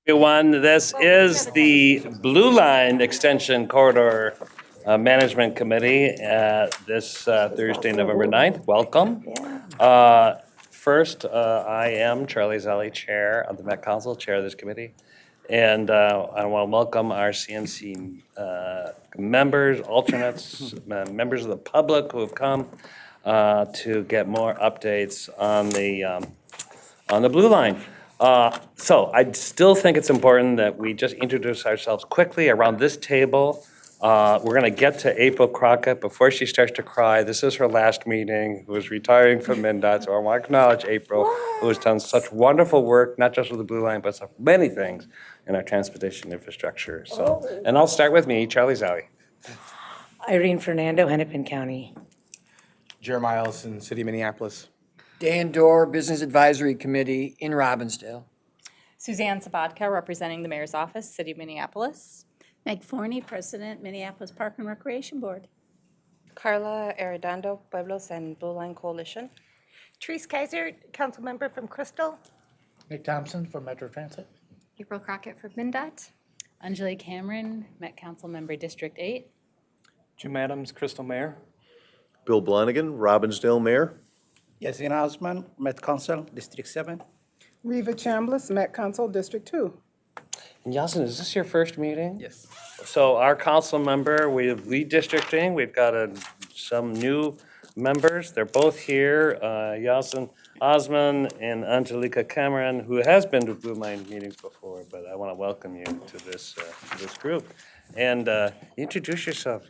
Everyone, this is the Blue Line Extension Corridor Management Committee this Thursday, November 9th. Welcome. First, I am Charlie Zelli, Chair of the Met Council, Chair of this committee. And I want to welcome our CNC members, alternates, members of the public who have come to get more updates on the Blue Line. So I still think it's important that we just introduce ourselves quickly around this table. We're going to get to April Crockett before she starts to cry. This is her last meeting, who is retiring from MnDOT. So I want to acknowledge April, who has done such wonderful work, not just with the Blue Line, but so many things in our transportation infrastructure. So, and I'll start with me, Charlie Zowie. Irene Fernando, Hennepin County. Jeremiah Ellison, City of Minneapolis. Dan Dorr, Business Advisory Committee in Robbinsdale. Suzanne Sabatka, representing the Mayor's Office, City of Minneapolis. Meg Forney, President, Minneapolis Park and Recreation Board. Carla Arredondo, Pueblos and Blue Line Coalition. Therese Kaiser, council member from Crystal. Nick Thompson from Metro Transit. April Crockett from MnDOT. Anjali Cameron, Met Council Member District 8. Jim Adams, Crystal Mayor. Bill Blonigan, Robbinsdale Mayor. Yasin Osman, Met Council, District 7. Reva Chambliss, Met Council, District 2. And Yasin, is this your first meeting? Yes. So our council member, we have redistricting. We've got some new members. They're both here. Yasin Osman and Angelika Cameron, who has been to Blue Line meetings before, but I want to welcome you to this group. And introduce yourself.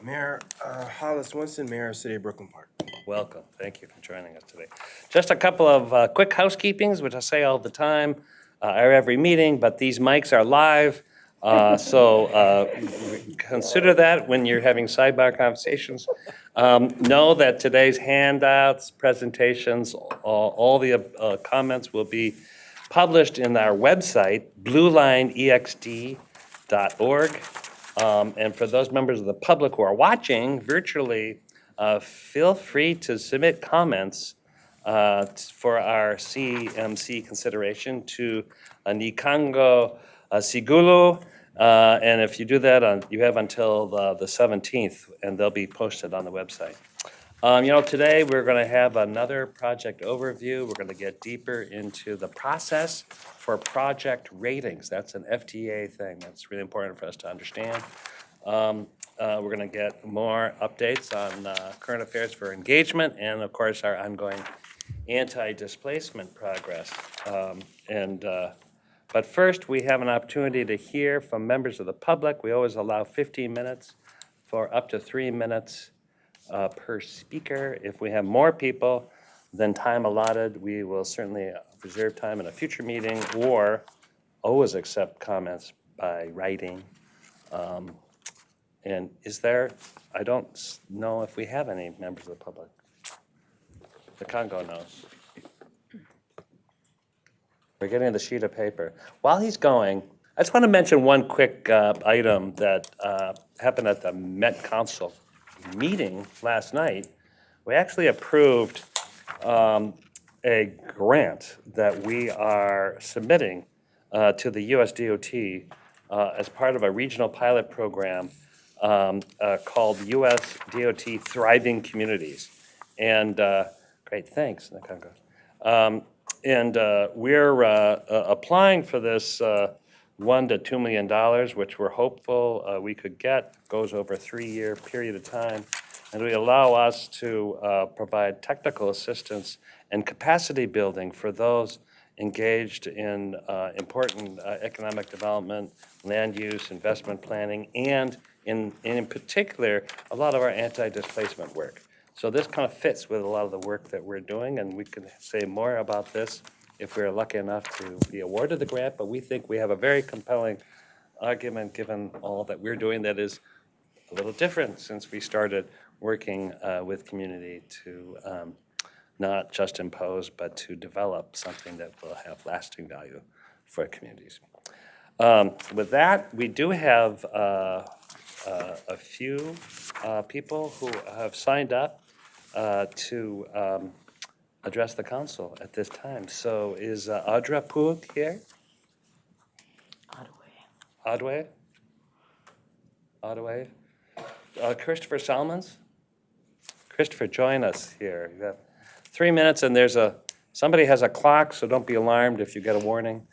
Mayor Hollis Winston, Mayor of City of Brooklyn Park. Welcome. Thank you for joining us today. Just a couple of quick housekeepings, which I say all the time, every meeting, but these mics are live. So consider that when you're having sidebar conversations. Know that today's handouts, presentations, all the comments will be published in our website, bluelineext.org. And for those members of the public who are watching virtually, feel free to submit comments for our CMC consideration to Nikango Sigulu. And if you do that, you have until the 17th, and they'll be posted on the website. Today we're going to have another project overview. We're going to get deeper into the process for project ratings. That's an FTA thing. That's really important for us to understand. We're going to get more updates on current affairs for engagement and, of course, our ongoing anti-displacement progress. But first, we have an opportunity to hear from members of the public. We always allow 15 minutes for up to 3 minutes per speaker. If we have more people than time allotted, we will certainly reserve time in a future meeting or always accept comments by writing. And I don't know if we have any members of the public. The Congo knows. We're getting the sheet of paper. While he's going, I just want to mention one quick item that happened at the Met Council meeting last night. We actually approved a grant that we are submitting to the US DOT as part of a regional pilot program called US DOT Thriving Communities. And great, thanks, Nikango. And we're applying for this $1 to $2 million, which we're hopeful we could get. Goes over a 3-year period of time, and will allow us to provide technical assistance and capacity building for those engaged in important economic development, land use, investment planning, and in particular, a lot of our anti-displacement work. So this kind of fits with a lot of the work that we're doing, and we can say more about this if we're lucky enough to be awarded the grant, but we think we have a very compelling argument given all that we're doing that is a little different since we started working with community to not just impose, but to develop something that will have lasting value for communities. With that, we do have a few people who have signed up to address the council at this time. So is Audra Poog here? Odway? Odway? Christopher Salmons? Christopher, join us here. You have 3 minutes, and somebody has a clock, so don't be alarmed if you get a warning.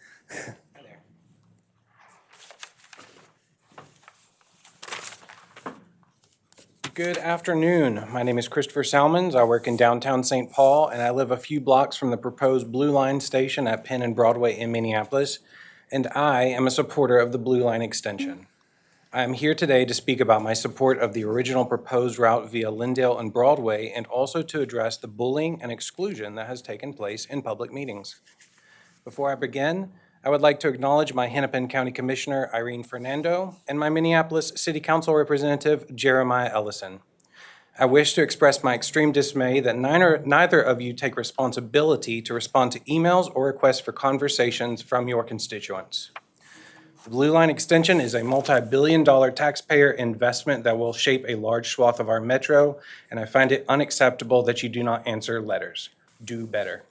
Good afternoon. My name is Christopher Salmons. I work in downtown St. Paul, and I live a few blocks from the proposed Blue Line station at Penn and Broadway in Minneapolis, and I am a supporter of the Blue Line extension. I am here today to speak about my support of the original proposed route via Lyndale and Broadway, and also to address the bullying and exclusion that has taken place in public meetings. Before I begin, I would like to acknowledge my Hennepin County Commissioner, Irene Fernando, and my Minneapolis City Council Representative, Jeremiah Ellison. I wish to express my extreme dismay that neither of you take responsibility to respond to emails or requests for conversations from your constituents. The Blue Line extension is a multi-billion-dollar taxpayer investment that will shape a large swath of our metro, and I find it unacceptable that you do not answer letters. Do better.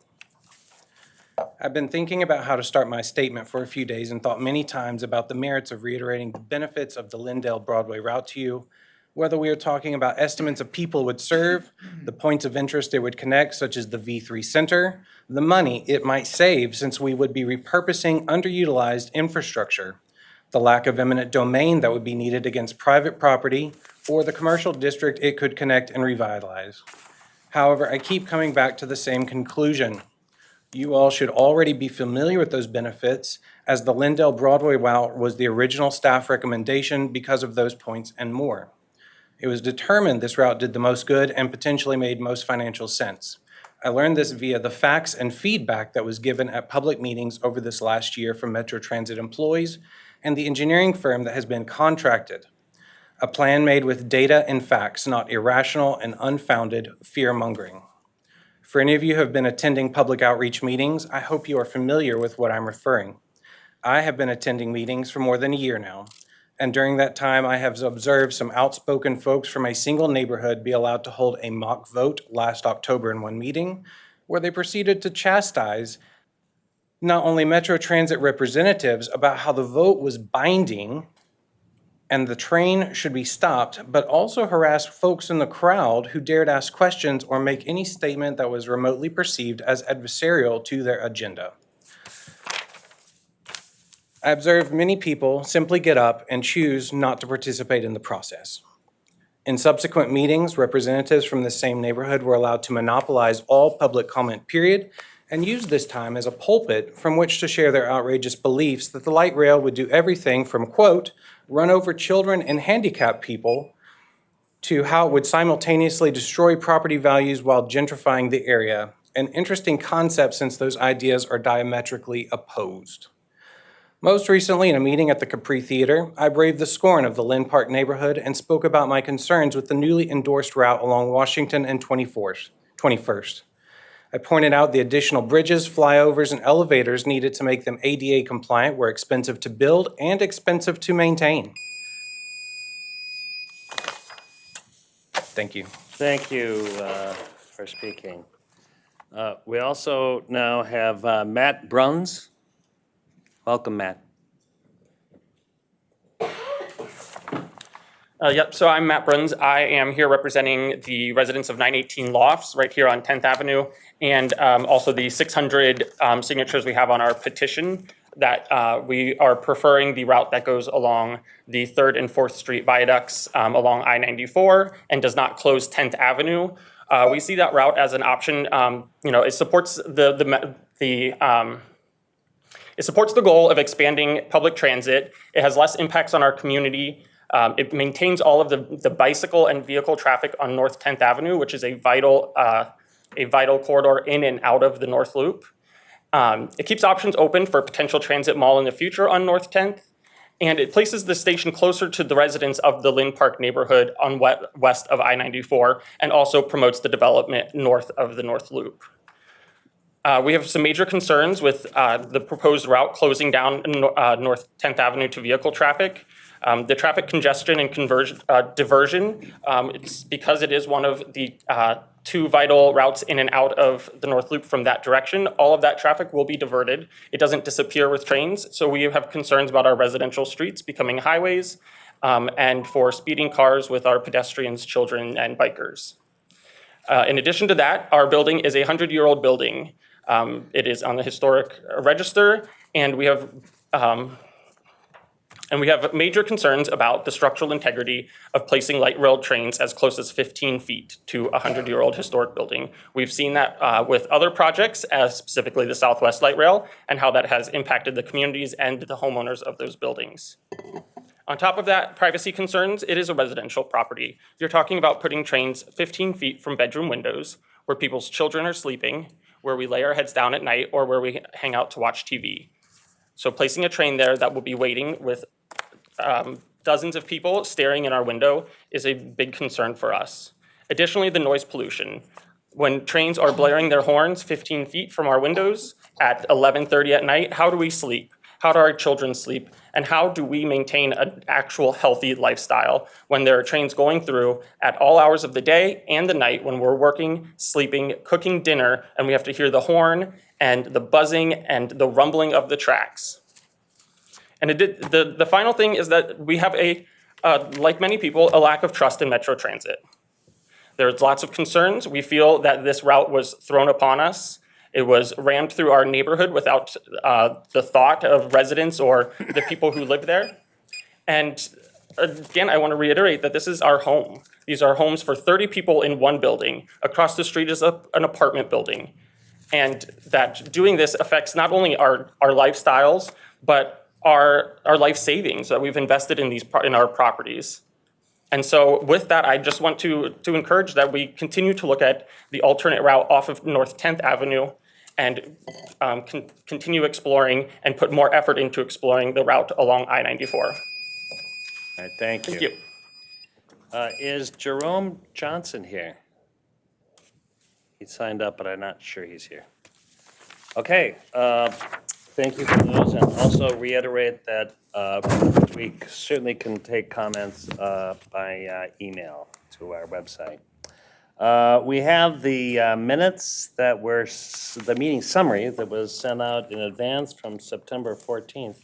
I've been thinking about how to start my statement for a few days and thought many times about the merits of reiterating the benefits of the Lyndale Broadway route to you, whether we are talking about estimates of people it would serve, the points of interest it would connect, such as the V3 Center, the money it might save since we would be repurposing underutilized infrastructure, the lack of eminent domain that would be needed against private property, or the commercial district it could connect and revitalize. However, I keep coming back to the same conclusion. You all should already be familiar with those benefits, as the Lyndale Broadway route was the original staff recommendation because of those points and more. It was determined this route did the most good and potentially made most financial sense. I learned this via the facts and feedback that was given at public meetings over this last year from Metro Transit employees and the engineering firm that has been contracted. A plan made with data and facts, not irrational and unfounded fear-mongering. For any of you who have been attending public outreach meetings, I hope you are familiar with what I'm referring. I have been attending meetings for more than a year now, and during that time I have observed some outspoken folks from a single neighborhood be allowed to hold a mock vote last October in one meeting, where they proceeded to chastise not only Metro Transit representatives about how the vote was binding and the train should be stopped, but also harassed folks in the crowd who dared ask questions or make any statement that was remotely perceived as adversarial to their agenda. I observed many people simply get up and choose not to participate in the process. In subsequent meetings, representatives from the same neighborhood were allowed to monopolize all public comment period and use this time as a pulpit from which to share their outrageous beliefs that the light rail would do everything from, quote, run over children and handicapped people, to how it would simultaneously destroy property values while gentrifying the area, an interesting concept since those ideas are diametrically opposed. Most recently, in a meeting at the Capri Theater, I braved the scorn of the Lynn Park neighborhood and spoke about my concerns with the newly endorsed route along Washington and 21st. I pointed out the additional bridges, flyovers, and elevators needed to make them ADA compliant were expensive to build and expensive to maintain. Thank you. Thank you for speaking. We also now have Matt Bruns. Welcome, Matt. Yep, so I'm Matt Bruns. I am here representing the residents of 918 Lofts right here on 10th Avenue, and also the 600 signatures we have on our petition that we are preferring the route that goes along the 3rd and 4th Street viaducts along I-94 and does not close 10th Avenue. We see that route as an option. It supports it supports the goal of expanding public transit. It has less impacts on our community. It maintains all of the bicycle and vehicle traffic on North 10th Avenue, which is a vital corridor in and out of the North Loop. It keeps options open for a potential transit mall in the future on North 10th, and it places the station closer to the residents of the Lynn Park neighborhood on west of I-94, and also promotes the development north of the North Loop. We have some major concerns with the proposed route closing down North 10th Avenue to vehicle traffic. The traffic congestion and diversion, it's because it is one of the two vital routes in and out of the North Loop from that direction. All of that traffic will be diverted. It doesn't disappear with trains, so we have concerns about our residential streets becoming highways and for speeding cars with our pedestrians, children, and bikers. In addition to that, our building is a 100-year-old building. It is on the historic register, and we have major concerns about the structural integrity of placing light rail trains as close as 15 feet to a 100-year-old historic building. We've seen that with other projects, specifically the Southwest Light Rail, and how that has impacted the communities and the homeowners of those buildings. On top of that, privacy concerns, it is a residential property. You're talking about putting trains 15 feet from bedroom windows where people's children are sleeping, where we lay our heads down at night, or where we hang out to watch TV. So placing a train there that will be waiting with dozens of people staring in our window is a big concern for us. Additionally, the noise pollution. When trains are blaring their horns 15 feet from our windows at 11:30 at night, how do we sleep? How do our children sleep? And how do we maintain an actual healthy lifestyle when there are trains going through at all hours of the day and the night when we're working, sleeping, cooking dinner, and we have to hear the horn and the buzzing and the rumbling of the tracks? And the final thing is that we have like many people, a lack of trust in Metro Transit. There's lots of concerns. We feel that this route was thrown upon us. It was rammed through our neighborhood without the thought of residents or the people who live there. And again, I want to reiterate that this is our home. These are homes for 30 people in one building. Across the street is an apartment building. And that doing this affects not only our lifestyles, but our life savings that we've invested in our properties. And so with that, I just want to encourage that we continue to look at the alternate route off of North 10th Avenue and continue exploring and put more effort into exploring the route along I-94. All right, thank you. Thank you. Is Jerome Johnson here? He signed up, but I'm not sure he's here. Okay, thank you for those, and also reiterate that we certainly can take comments by email to our website. We have the minutes that were, the meeting summary that was sent out in advance from September 14th.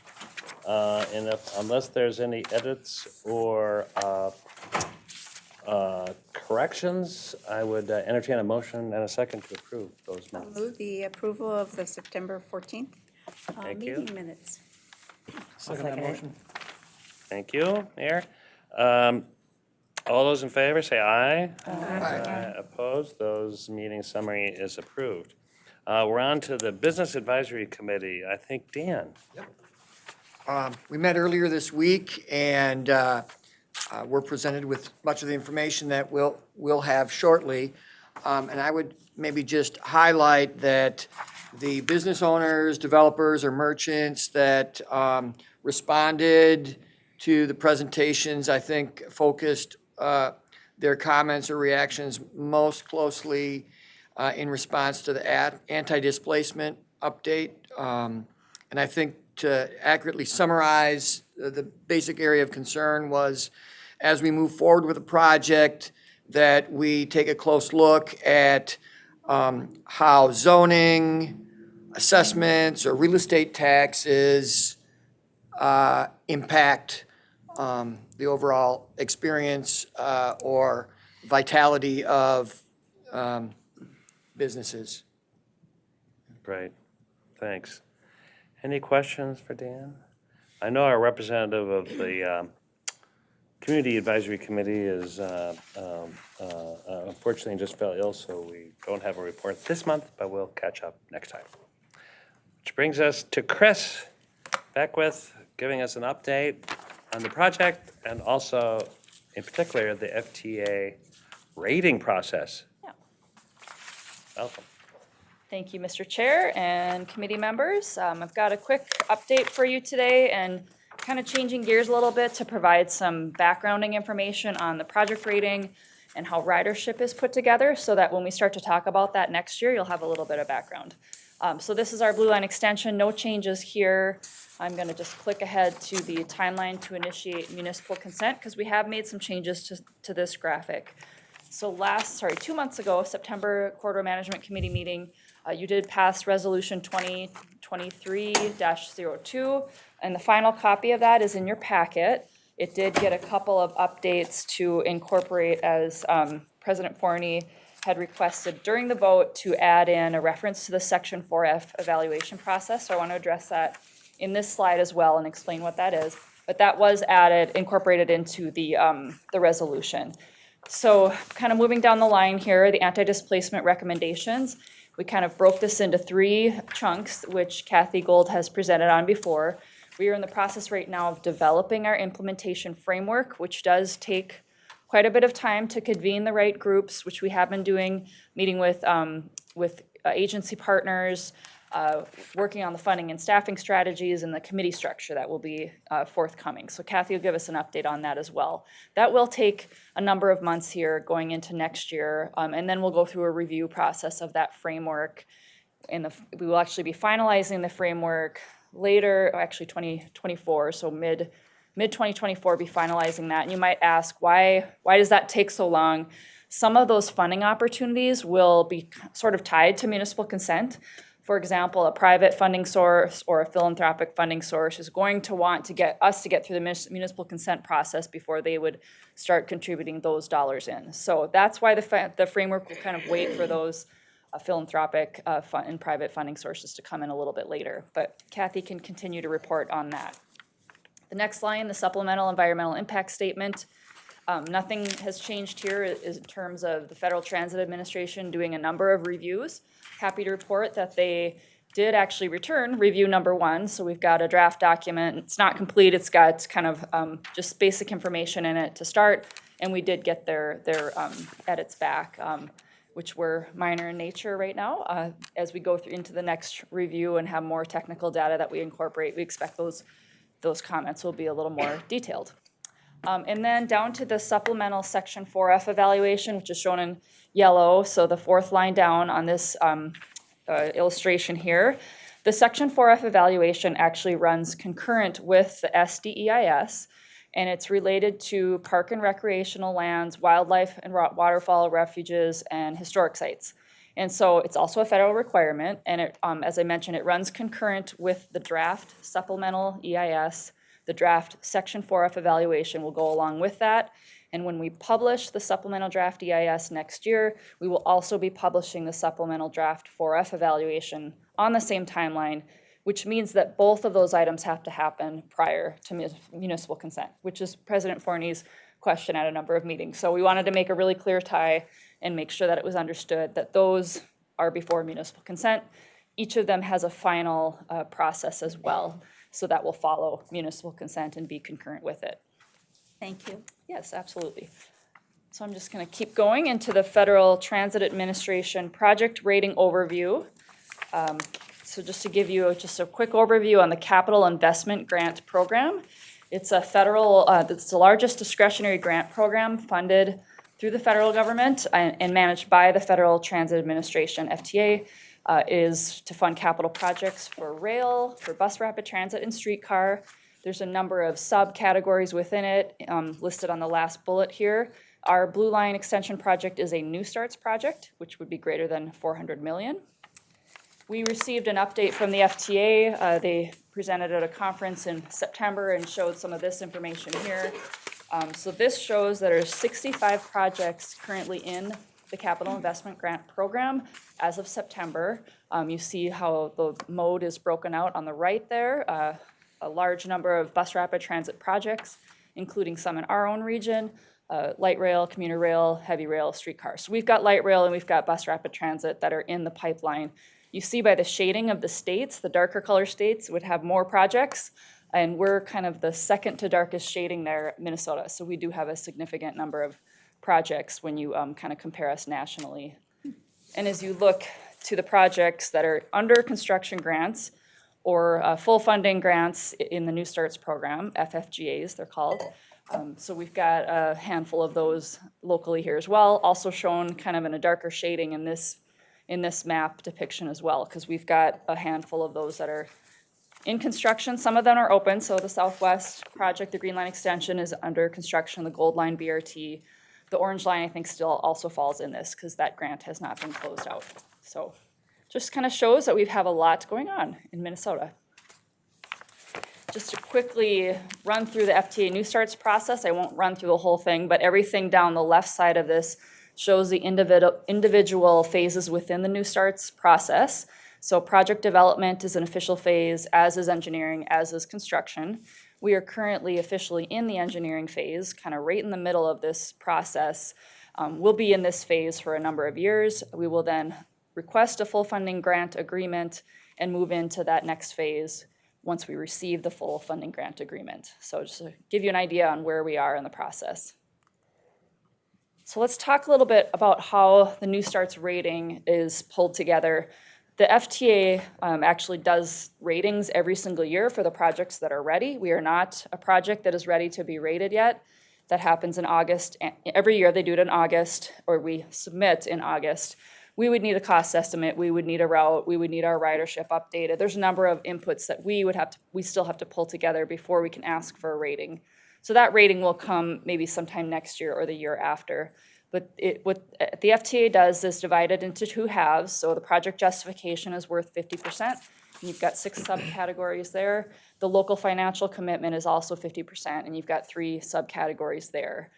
And unless there's any edits or corrections, I would entertain a motion and a second to approve those I'll minutes. move the approval of the September 14th Thank you. meeting minutes. Second that motion. Thank you, Mayor. All those in favor, say aye. Aye. Opposed? Those meeting summary is approved. We're on to the Business Advisory Committee. I think Dan. We met earlier this week, and we're presented with much of the information that we'll have shortly. And I would maybe just highlight that the business owners, developers, or merchants that responded to the presentations, I think, focused their comments or reactions most closely in response to the anti-displacement update. And I think to accurately summarize, the basic area of concern was, as we move forward with the project, that we take a close look at how zoning, assessments, or real estate taxes impact the overall experience or vitality of businesses. Great, thanks. Any questions for Dan? I know our representative of the Community Advisory Committee is unfortunately just fell ill, so we don't have a report this month, but we'll catch up next time. Which brings us to Chris Beckwith giving us an update on the project and also, in particular, the FTA rating process. Yeah. Welcome. Thank you, Mr. Chair and committee members. I've got a quick update for you today and kind of changing gears a little bit to provide some backgrounding information on the project rating and how ridership is put together so that when we start to talk about that next year, you'll have a little bit of background. So this is our Blue Line extension, no changes here. I'm going to just click ahead to the timeline to initiate municipal consent because we have made some changes to this graphic. So 2 months ago, September Corridor Management Committee meeting, you did pass Resolution 2023-02, and the final copy of that is in your packet. It did get a couple of updates to incorporate as President Forney had requested during the vote to add in a reference to the Section 4F evaluation process. So I want to address that in this slide as well and explain what that is. But that was incorporated into the resolution. So kind of moving down the line here, the anti-displacement recommendations, we kind of broke this into 3 chunks, which Kathy Gold has presented on before. We are in the process right now of developing our implementation framework, which does take quite a bit of time to convene the right groups, which we have been doing, meeting with agency partners, working on the funding and staffing strategies and the committee structure that will be forthcoming. So Kathy will give us an update on that as well. That will take a number of months here going into next year, and then we'll go through a review process of that framework. We will actually be finalizing the framework later, actually 2024, so mid-2024 be finalizing that. And you might ask, why does that take so long? Some of those funding opportunities will be sort of tied to municipal consent. For example, a private funding source or a philanthropic funding source is going to want to get through the municipal consent process before they would start contributing those dollars in. So that's why the framework will kind of wait for those philanthropic and private funding sources to come in a little bit later. But Kathy can continue to report on that. The next line, the supplemental environmental impact statement. Nothing has changed here in terms of the Federal Transit Administration doing a number of reviews. Happy to report that they did actually return review number 1. So we've got a draft document. It's not complete. It's got kind of just basic information in it to start. And we did get their edits back, which were minor in nature right now. As we go into the next review and have more technical data that we incorporate, we expect those comments will be a little more detailed. And then down to the supplemental Section 4F evaluation, which is shown in yellow, so the 4th line down on this illustration here. The Section 4F evaluation actually runs concurrent with the SDEIS, and it's related to park and recreational lands, wildlife and waterfowl refuges, and historic sites. And so it's also a federal requirement, and it, as I mentioned, it runs concurrent with the draft supplemental EIS. The draft Section 4F evaluation will go along with that. And when we publish the supplemental draft EIS next year, we will also be publishing the supplemental draft 4F evaluation on the same timeline, which means that both of those items have to happen prior to municipal consent, which is President Forney's question at a number of meetings. So we wanted to make a really clear tie and make sure that it was understood that those are before municipal consent. Each of them has a final process as well. So that will follow municipal consent and be concurrent with it. Thank you. Yes, absolutely. So I'm just going to keep going into the Federal Transit Administration project rating overview. So just to give you just a quick overview on the Capital Investment Grant Program. It's a federal, it's the largest discretionary grant program funded through the federal government and managed by the Federal Transit Administration, FTA. Is to fund capital projects for rail, for bus rapid transit, and streetcar. There's a number of subcategories within it listed on the last bullet here. Our Blue Line extension project is a New Starts project, which would be greater than $400 million. We received an update from the FTA. They presented at a conference in September and showed some of this information here. So this shows that there's 65 projects currently in the Capital Investment Grant Program as of September. You see how the mode is broken out on the right there. A large number of bus rapid transit projects, including some in our own region, light rail, commuter rail, heavy rail, streetcars. So we've got light rail and we've got bus rapid transit that are in the pipeline. You see by the shading of the states, the darker color states would have more projects, and we're kind of the second to darkest shading there, Minnesota. So we do have a significant number of projects when you kind of compare us nationally. And as you look to the projects that are under construction grants or full funding grants in the New Starts program, FFGAs they're called. So we've got a handful of those locally here as well, also shown kind of in a darker shading in this in this map depiction as well, because we've got a handful of those that are in construction. Some of them are open, so the Southwest project, the Green Line extension, is under construction, the Gold Line BRT. The Orange Line, I think, still also falls in this because that grant has not been closed out. So just kind of shows that we have a lot going on in Minnesota. Just to quickly run through the FTA New Starts process, I won't run through the whole thing, but everything down the left side of this shows the individual phases within the New Starts process. So project development is an official phase, as is engineering, as is construction. We are currently officially in the engineering phase, kind of right in the middle of this process. We'll be in this phase for a number of years. We will then request a full funding grant agreement and move into that next phase once we receive the full funding grant agreement. So just to give you an idea on where we are in the process. So let's talk a little bit about how the New Starts rating is pulled together. The FTA actually does ratings every single year for the projects that are ready. We are not a project that is ready to be rated yet. That happens in August. Every year they do it in August, or we submit in August. We would need a cost estimate, we would need a route, we would need our ridership updated. There's a number of inputs that we still have to pull together before we can ask for a rating. So that rating will come maybe sometime next year or the year after. But what the FTA does is divide it into two halves. So the project justification is worth 50%. And you've got 6 subcategories there. The local financial commitment is also 50%, and you've got 3 subcategories there.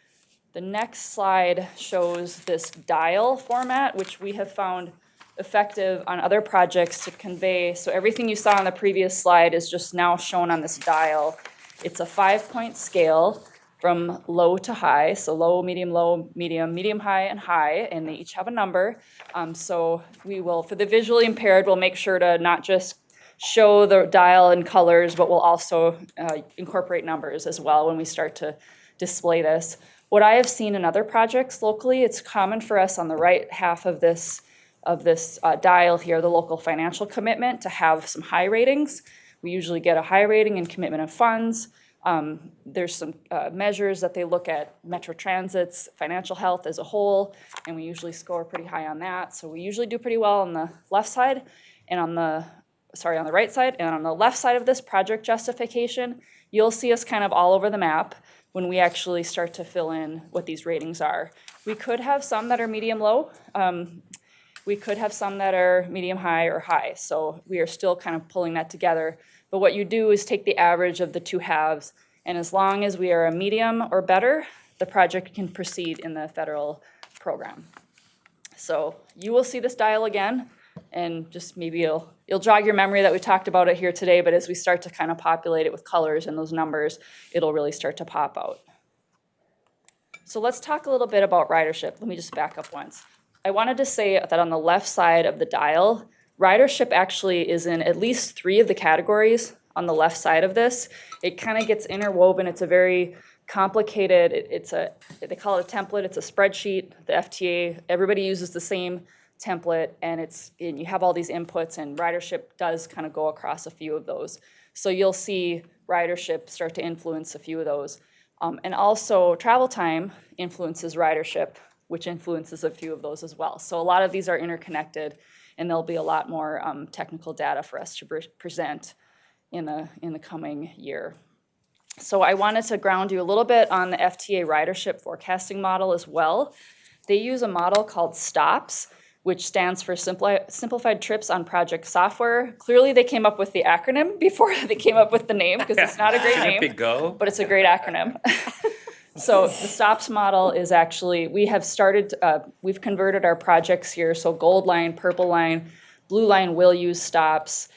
The next slide shows this dial format, which we have found effective on other projects to convey. So everything you saw on the previous slide is just now shown on this dial. It's a 5-point scale from low to high, so low, medium, high, and high, and they each have a number. So we will, for the visually impaired, we'll make sure to not just show the dial in colors, but we'll also incorporate numbers as well when we start to display this. What I have seen in other projects locally, it's common for us on the right half of this dial here, the local financial commitment, to have some high ratings. We usually get a high rating in commitment of funds. There's some measures that they look at Metro Transit's financial health as a whole, and we usually score pretty high on that. So we usually do pretty well on the left side, and on the right side, and on the left side of this project justification, you'll see us kind of all over the map when we actually start to fill in what these ratings are. We could have some that are medium low. We could have some that are medium high or high. So we are still kind of pulling that together. But what you do is take the average of the two halves, and as long as we are a medium or better, the project can proceed in the federal program. So you will see this dial again, and just maybe you'll jog your memory that we talked about it here today, but as we start to kind of populate it with colors and those numbers, it'll really start to pop out. So let's talk a little bit about ridership. Let me just back up once. I wanted to say that on the left side of the dial, ridership actually is in at least 3 of the categories on the left side of this. It kind of gets interwoven. It's a very complicated, they call it a template, it's a spreadsheet. The FTA, everybody uses the same template, and you have all these inputs, and ridership does kind of go across a few of those. So you'll see ridership start to influence a few of those. And also travel time influences ridership, which influences a few of those as well. So a lot of these are interconnected, and there'll be a lot more technical data for us to present in the coming year. So I wanted to ground you a little bit on the FTA ridership forecasting model as well. They use a model called STOPS, which stands for Simplified Trips on Project Software. Clearly they came up with the acronym before they came up with the name, because it's not a great name, but it's a great acronym. So the STOPS model is actually, we've converted our projects here, so Gold Line, Purple Line, Blue Line will use STOPS.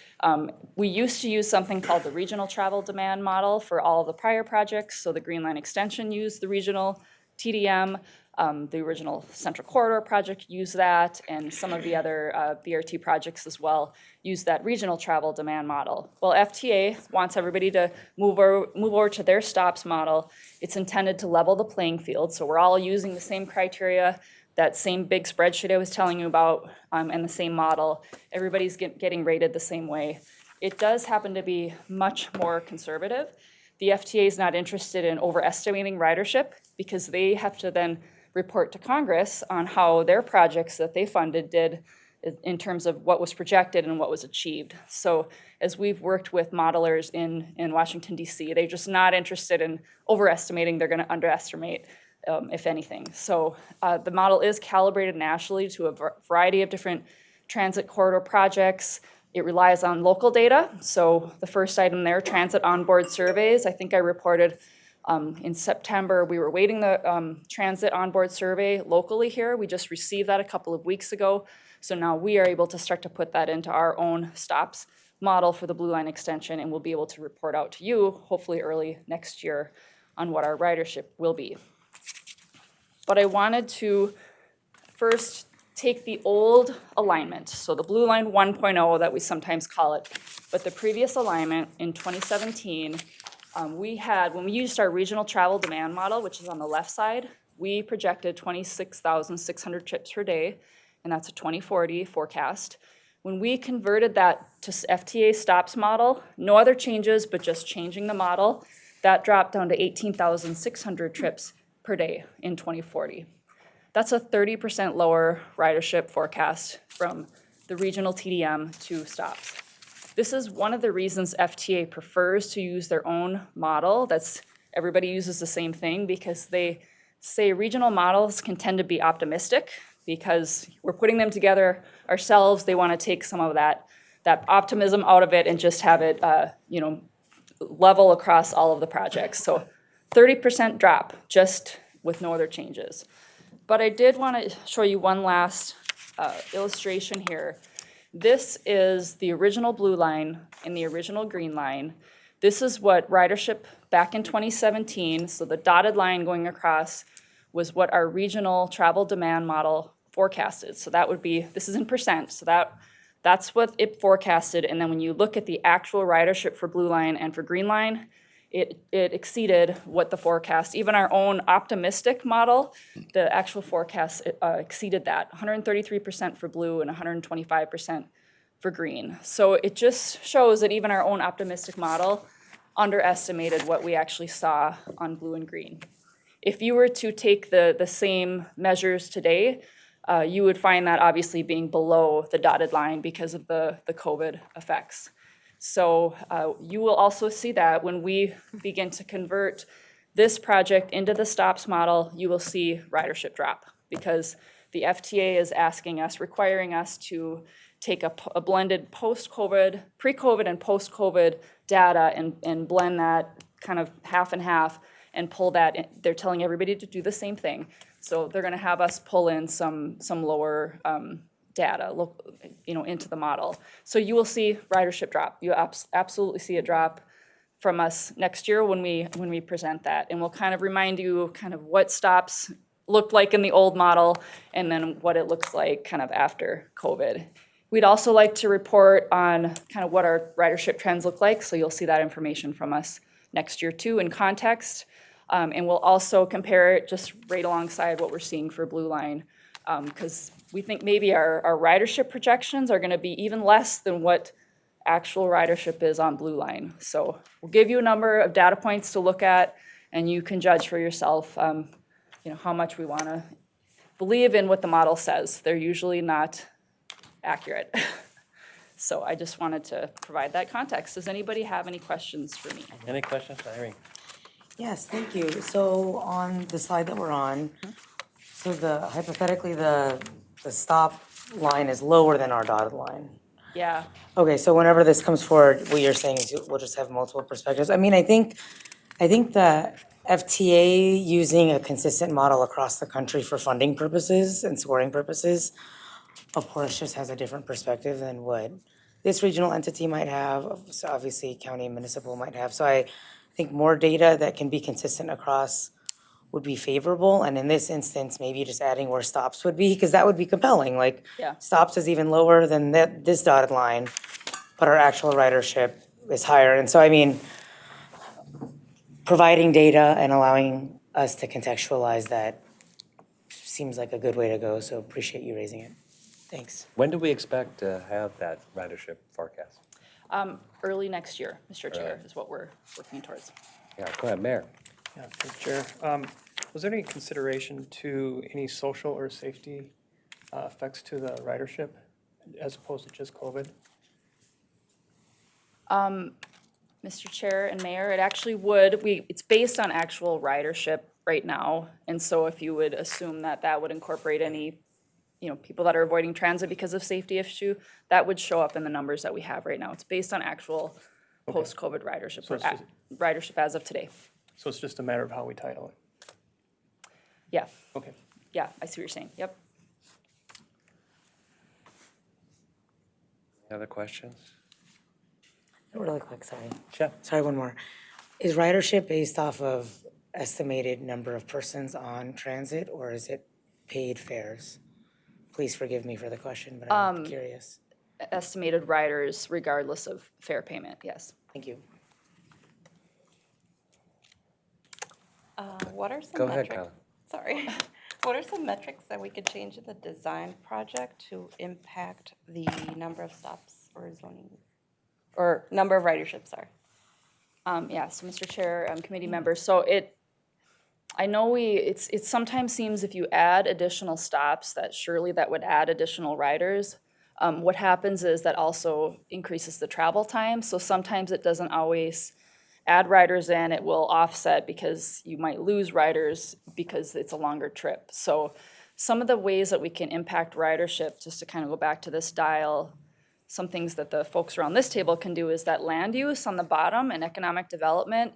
We used to use something called the Regional Travel Demand Model for all of the prior projects, so the Green Line Extension used the regional TDM, the original Central Corridor project used that, and some of the other BRT projects as well use that regional travel demand model. Well, FTA wants everybody to move over to their STOPS model. It's intended to level the playing field, so we're all using the same criteria, that same big spreadsheet I was telling you about, and the same model. Everybody's getting rated the same way. It does happen to be much more conservative. The FTA is not interested in overestimating ridership, because they have to then report to Congress on how their projects that they funded did in terms of what was projected and what was achieved. So as we've worked with modelers in Washington, D.C., they're just not interested in overestimating. They're going to underestimate, if anything. So the model is calibrated nationally to a variety of different transit corridor projects. It relies on local data. So the first item there, transit onboard surveys. I think I reported in September, we were waiting the transit onboard survey locally here. We just received that a couple of weeks ago. So now we are able to start to put that into our own stops model for the Blue Line extension, and we'll be able to report out to you, hopefully early next year, on what our ridership will be. But I wanted to first take the old alignment, so the Blue Line 1.0 that we sometimes call it, but the previous alignment in 2017, we had, when we used our regional travel demand model, which is on the left side, we projected 26,600 trips per day, and that's a 2040 forecast. When we converted that to FTA stops model, no other changes, but just changing the model, that dropped down to 18,600 trips per day in 2040. That's a 30% lower ridership forecast from the regional TDM to stops. This is one of the reasons FTA prefers to use their own model. Everybody uses the same thing because they say regional models can tend to be optimistic because we're putting them together ourselves. They want to take some of that optimism out of it and just have it level across all of the projects. So 30% drop just with no other changes. But I did want to show you one last illustration here. This is the original Blue Line and the original Green Line. This is what ridership back in 2017, so the dotted line going across was what our regional travel demand model forecasted. So that would be, this is in percent, so that's what it forecasted. And then when you look at the actual ridership for Blue Line and for Green Line, it exceeded what the forecast, even our own optimistic model, the actual forecast exceeded that, 133% for blue and 125% for green. So it just shows that even our own optimistic model underestimated what we actually saw on blue and green. If you were to take the same measures today, you would find that obviously being below the dotted line because of the COVID effects. So you will also see that when we begin to convert this project into the stops model, you will see ridership drop because the FTA is asking us, requiring us to take a blended post-COVID, pre-COVID and post-COVID data and blend that kind of half and half and pull that in. They're telling everybody to do the same thing. So they're going to have us pull in some lower data, into the model. So you will see ridership drop. You absolutely see a drop from us next year when we present that, and we'll kind of remind you kind of what stops looked like in the old model, and then what it looks like kind of after COVID. We'd also like to report on kind of what our ridership trends look like, so you'll see that information from us next year too in context, and we'll also compare it just right alongside what we're seeing for Blue Line, because we think maybe our ridership projections are going to be even less than what actual ridership is on Blue Line. So we'll give you a number of data points to look at, and you can judge for yourself, how much we want to believe in what the model says. They're usually not accurate. So I just wanted to provide that context. Does anybody have any questions for me? Any questions, Irene? Yes, thank you. So on the slide that we're on, so hypothetically the stop line is lower than our dotted line. Yeah. Okay, so whenever this comes forward, what you're saying is we'll just have multiple perspectives. I mean, I think the FTA using a consistent model across the country for funding purposes and scoring purposes, of course, just has a different perspective than what this regional entity might have, so obviously county and municipal might have. So I think more data that can be consistent across would be favorable, and in this instance, maybe just adding where stops would be, because that would be compelling, like stops is even lower than this dotted line, but our actual ridership is higher. And so, I mean, providing data and allowing us to contextualize that seems like a good way to go, so appreciate you raising it. Thanks. When do we expect to have that ridership forecast? Early next year, Mr. Chair, is what we're working towards. Yeah, go ahead, Mayor. Yeah, thank you, Chair. Was there any consideration to any social or safety effects to the ridership? as opposed to just COVID? Mr. Chair and Mayor, it actually would, it's based on actual ridership right now. And so if you would assume that that would incorporate any, people that are avoiding transit because of safety issue, that would show up in the numbers that we have right now. It's based on actual post-COVID ridership, So it's just- ridership as of today. So it's just a matter of how we title it? Yeah, Okay. yeah, I see what you're saying, yep. Any other questions? Really quick, sorry. Sure. Sorry, one more. Is ridership based off of estimated number of persons on transit, or is it paid fares? Please forgive me for the question, but I'm curious. Estimated riders regardless of fare payment, yes. Thank you. What are some Go ahead, metrics? Kyla. Sorry. What are some metrics that we could change in the design project to impact the number of stops or zoning, or number of ridership, sorry? Yeah, so Mr. Chair, committee members, so I know it sometimes seems if you add additional stops, that surely that would add additional riders. What happens is that also increases the travel time, so sometimes it doesn't always add riders in, it will offset because you might lose riders because it's a longer trip. So some of the ways that we can impact ridership, just to kind of go back to this dial, some things that the folks around this table can do is that land use on the bottom and economic development.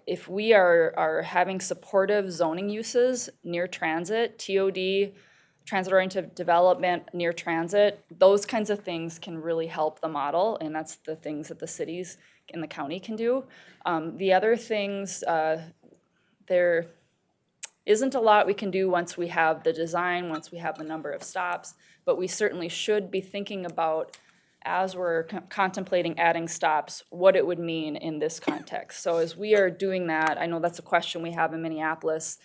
If we are having supportive zoning uses near transit, TOD, transit-oriented development near transit, those kinds of things can really help the model, and that's the things that the cities in the county can do. The other things, there isn't a lot we can do once we have the design, once we have the number of stops, but we certainly should be thinking about, as we're contemplating adding stops, what it would mean in this context. So as we are doing that, I know that's a question we have in Minneapolis,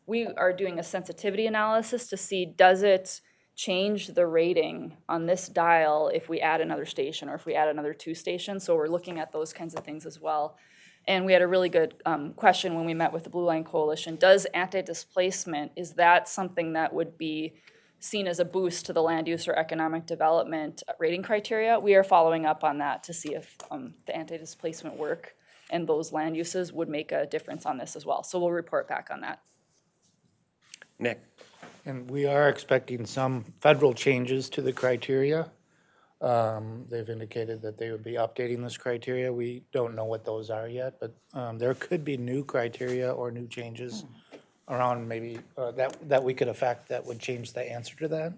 we are doing a sensitivity analysis to see, does it change the rating on this dial if we add another station or if we add another 2 stations? So we're looking at those kinds of things as well. And we had a really good question when we met with the Blue Line Coalition. Does anti-displacement, is that something that would be seen as a boost to the land use or economic development rating criteria? We are following up on that to see if the anti-displacement work and those land uses would make a difference on this as well. So we'll report back on that. Nick? And we are expecting some federal changes to the criteria. They've indicated that they would be updating this criteria. We don't know what those are yet, but there could be new criteria or new changes around maybe that we could affect that would change the answer to that.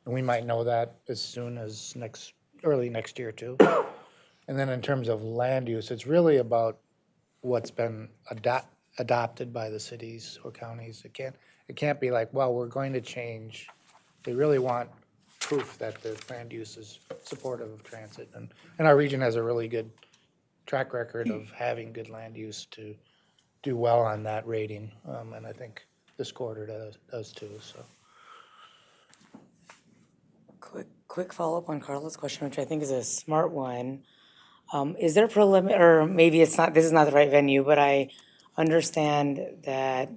And we might know that as soon as early next year too. And then in terms of land use, it's really about what's been adopted by the cities or counties. It can't be like, well, we're going to change. They really want proof that the land use is supportive of transit. And our region has a really good track record of having good land use to do well on that rating. And I think this quarter does too, so. Quick follow-up on Carla's question, which I think is a smart one. Is there or maybe it's not, this is not the right venue, but I understand that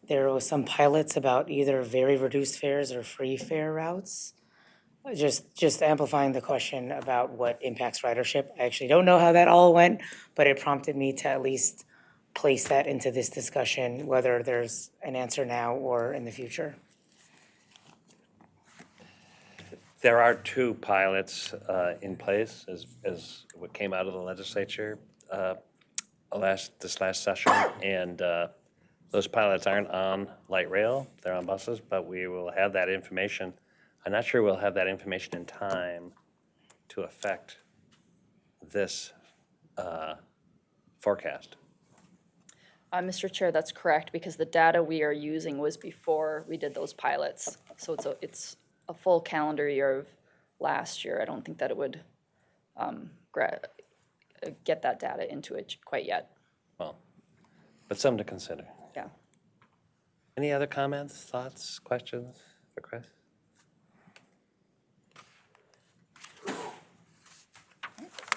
there was some pilots about either very reduced fares or free fare routes. Just amplifying the question about what impacts ridership. I actually don't know how that all went, but it prompted me to at least place that into this discussion, whether there's an answer now or in the future. There are 2 pilots in place as what came out of the legislature this last session, and those pilots aren't on light rail, they're on buses, but we will have that information. I'm not sure we'll have that information in time to affect this forecast. Mr. Chair, that's correct, because the data we are using was before we did those pilots. So it's a full calendar year of last year. I don't think that it would get that data into it quite yet. Well, but something to consider. Yeah. Any other comments, thoughts, questions for Chris?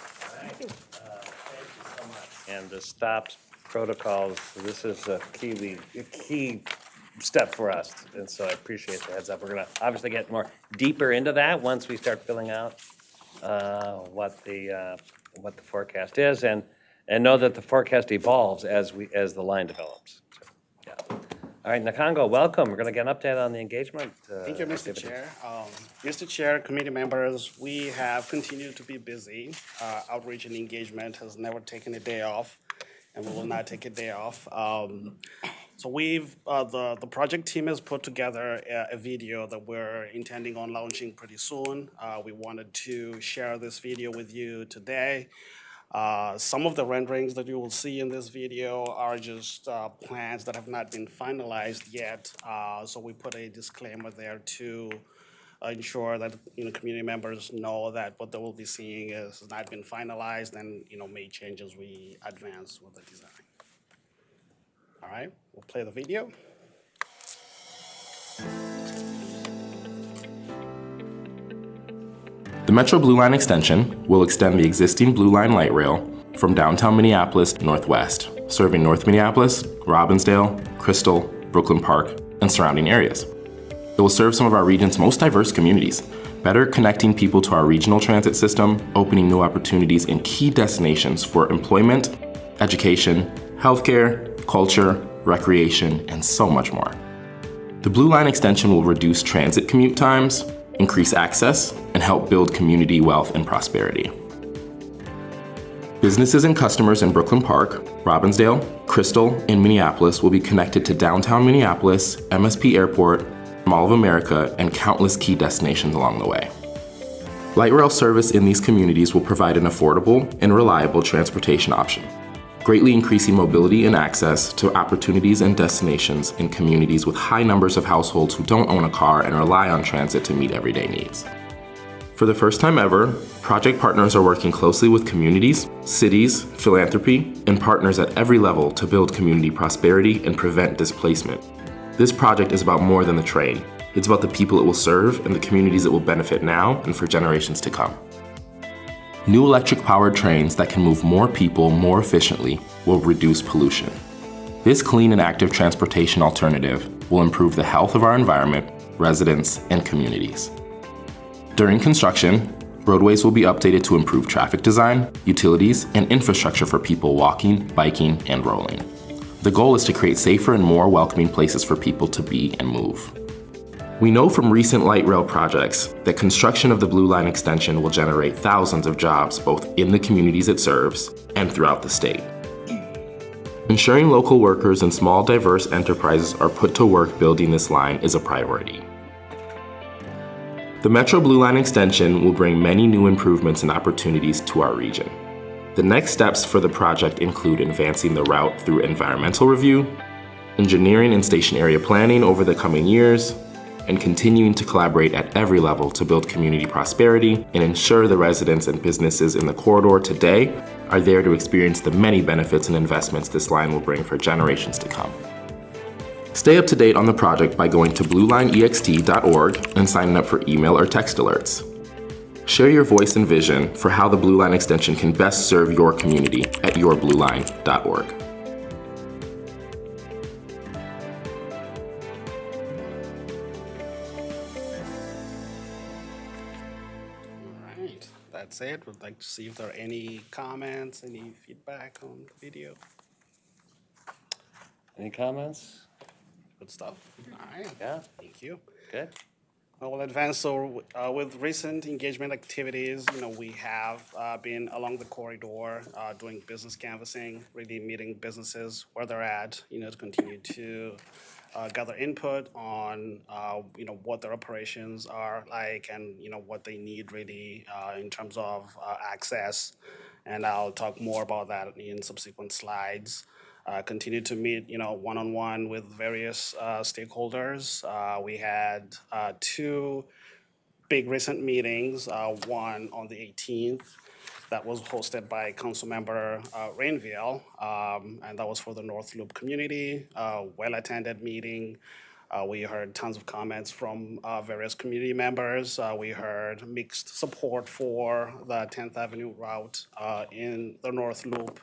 Thank you so much. And the stops protocols, this is a key step for us, and so I appreciate the heads up. We're gonna obviously get more deeper into that once we start filling out what the forecast is, and know that the forecast evolves as the line develops. So, yeah. All right, Nakongo, welcome. We're gonna get an update on the engagement. Thank you, Mr. activities. Chair. Mr. Chair, committee members, we have continued to be busy. Outreach and engagement has never taken a day off, and we will not take a day off. So the project team has put together a video that we're intending on launching pretty soon. We wanted to share this video with you today. Some of the renderings that you will see in this video are just plans that have not been finalized yet. So we put a disclaimer there to ensure that community members know that what they will be seeing has not been finalized and may change as we advance with the design. All right, we'll play the video. The Metro Blue Line extension will extend the existing Blue Line light rail from downtown Minneapolis northwest, serving North Minneapolis, Robbinsdale, Crystal, Brooklyn Park, and surrounding areas. It will serve some of our region's most diverse communities, better connecting people to our regional transit system, opening new opportunities in key destinations for employment, education, healthcare, culture, recreation, and so much more. The Blue Line extension will reduce transit commute times, increase access, and help build community wealth and prosperity. Businesses and customers in Brooklyn Park, Robbinsdale, Crystal, and Minneapolis will be connected to downtown Minneapolis, MSP Airport, Mall of America, and countless key destinations along the way. Light rail service in these communities will provide an affordable and reliable transportation option, greatly increasing mobility and access to opportunities and destinations in communities with high numbers of households who don't own a car and rely on transit to meet everyday needs. For the first time ever, project partners are working closely with communities, cities, philanthropy, and partners at every level to build community prosperity and prevent displacement. This project is about more than the train. It's about the people it will serve and the communities it will benefit now and for generations to come. New electric-powered trains that can move more people more efficiently will reduce pollution. This clean and active transportation alternative will improve the health of our environment, residents, and communities. During construction, roadways will be updated to improve traffic design, utilities, and infrastructure for people walking, biking, and rolling. The goal is to create safer and more welcoming places for people to be and move. We know from recent light rail projects that construction of the Blue Line extension will generate thousands of jobs both in the communities it serves and throughout the state. Ensuring local workers and small diverse enterprises are put to work building this line is a priority. The Metro Blue Line extension will bring many new improvements and opportunities to our region. The next steps for the project include advancing the route through environmental review, engineering and station area planning over the coming years, and continuing to collaborate at every level to build community prosperity and ensure the residents and businesses in the corridor today are there to experience the many benefits and investments this line will bring for generations to come. Stay up to date on the project by going to bluelineext.org and signing up for email or text alerts. Share your voice and vision for how the Blue Line extension can best serve your community at yourblueline.org. All right, that's it. We'd like to see if there are any comments, any feedback on the video. Any comments? Good stuff. All right. Yeah. Thank you. Good. We'll advance. So with recent engagement activities, we have been along the corridor doing business canvassing, really meeting businesses where they're at, to continue to gather input on, what their operations are like and, what they need really in terms of access. And I'll talk more about that in subsequent slides. Continue to meet, one-on-one with various stakeholders. We had two big recent meetings, one on the 18th that was hosted by Councilmember Rainville, and that was for the North Loop community, well-attended meeting. We heard tons of comments from various community members. We heard mixed support for the 10th Avenue route in the North Loop.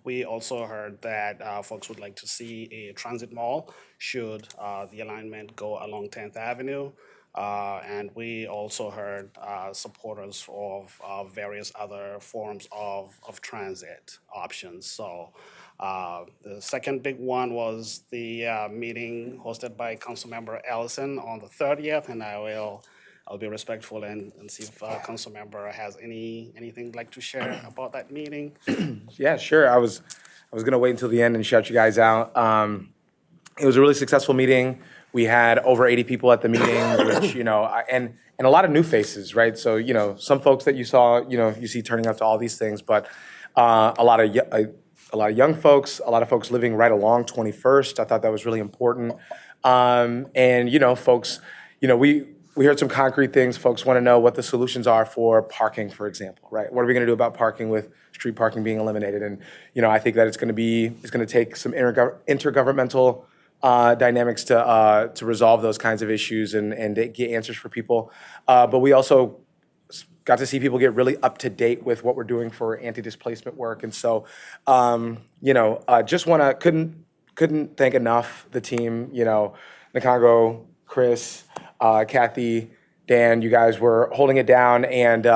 We also heard that folks would like to see a transit mall should the alignment go along 10th Avenue. And we also heard supporters of various other forms of transit options. So the second big one was the meeting hosted by Councilmember Ellison on the 30th, and I'll be respectful and see if Councilmember has anything like to share about that meeting. Yeah, sure. I was gonna wait until the end and shout you guys out. It was a really successful meeting. We had over 80 people at the meeting, which, and a lot of new faces, right? So, some folks that you saw, you see turning up to all these things, but a lot of young folks, a lot of folks living right along 21st. I thought that was really important. And, folks, we heard some concrete things. Folks want to know what the solutions are for parking, for example, right? What are we going to do about parking with street parking being eliminated? And, I think that it's going to take some intergovernmental dynamics to resolve those kinds of issues and to get answers for people. But we also got to see people get really up to date with what we're doing for anti-displacement work. And so, just couldn't thank enough the team, Nikongo, Chris, Kathy, Dan, you guys were holding it down, and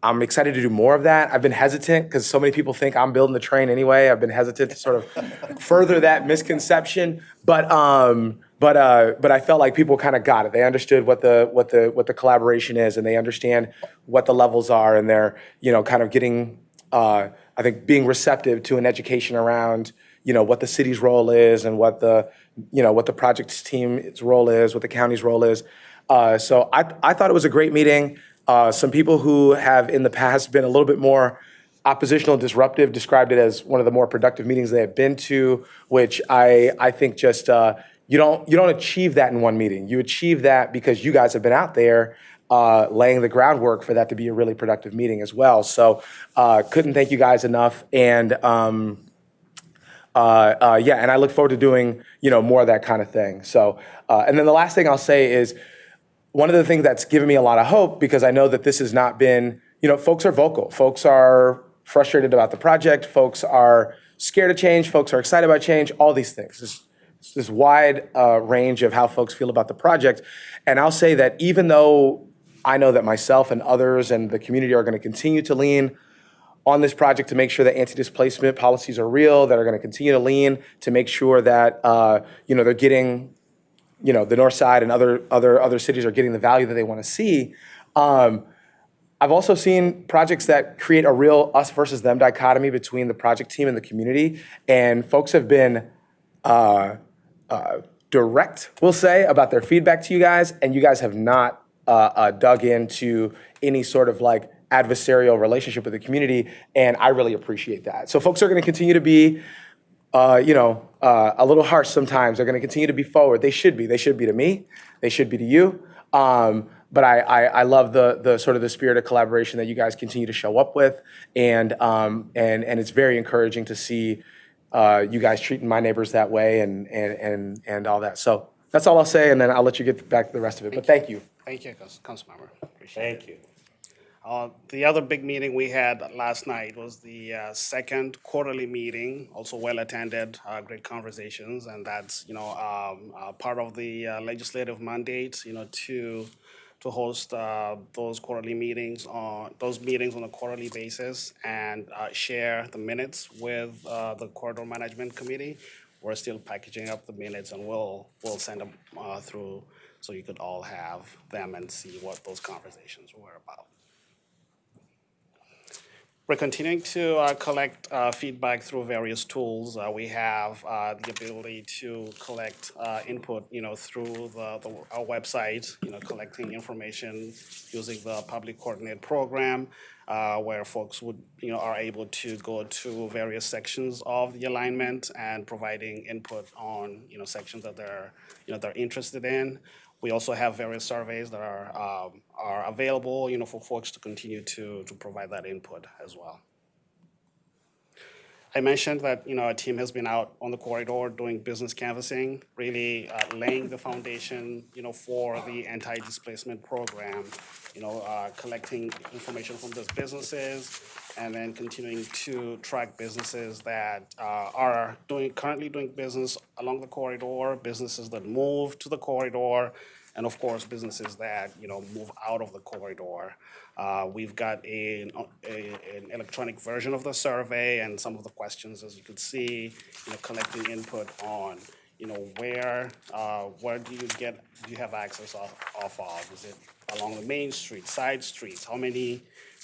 I'm excited to do more of that. I've been hesitant because so many people think I'm building the train anyway. I've been hesitant to sort of further that misconception, but I felt like people kind of got it. They understood what the collaboration is, and they understand what the levels are, and they're kind of getting I think being receptive to an education around what the city's role is and what the project's team's role is, what the county's role is. So I thought it was a great meeting. Some people who have in the past been a little bit more oppositional, disruptive, described it as one of the more productive meetings they have been to, which I think just you don't achieve that in one meeting. You achieve that because you guys have been out there laying the groundwork for that to be a really productive meeting as well. So couldn't thank you guys enough, and and I look forward to doing more of that kind of thing. So and then the last thing I'll say is, one of the things that's given me a lot of hope, because I know that this has not been, folks are vocal. Folks are frustrated about the project. Folks are scared of change. Folks are excited about change, all these things. This wide range of how folks feel about the project. And I'll say that even though I know that myself and others and the community are going to continue to lean on this project to make sure that anti-displacement policies are real, that are going to continue to lean to make sure that, they're getting the North Side and other cities are getting the value that they want to see. I've also seen projects that create a real us versus them dichotomy between the project team and the community, and folks have been direct, we'll say, about their feedback to you guys, and you guys have not dug into any sort of like adversarial relationship with the community, and I really appreciate that. So folks are going to continue to be a little harsh sometimes. They're going to continue to be forward. They should be. They should be to me. They should be to you. But I love the sort of the spirit of collaboration that you guys continue to show up with, and it's very encouraging to see you guys treating my neighbors that way and all that. So that's all I'll say, and then I'll let you get back to the rest of it. But thank you. Thank you, Councilmember. Appreciate it. Thank you. The other big meeting we had last night was the second quarterly meeting, also well attended, great conversations, and that's part of the legislative mandate, to host those meetings on a quarterly basis and share the minutes with the corridor management committee. We're still packaging up the minutes, and we'll send them through so you could all have them and see what those conversations were about. We're continuing to collect feedback through various tools. We have the ability to collect input, through our website, collecting information using the public coordinate program, where folks are able to go to various sections of the alignment and providing input on, sections that they're interested in. We also have various surveys that are available, for folks to continue to provide that input as well. I mentioned that, our team has been out on the corridor doing business canvassing, really laying the foundation, for the anti-displacement program, collecting information from those businesses, and then continuing to track businesses that are currently doing business along the corridor, businesses that move to the corridor, and of course, businesses that, move out of the corridor. We've got an electronic version of the survey and some of the questions, as you could see, collecting input on, where do you have access off of? Is it along the main street, side streets? How many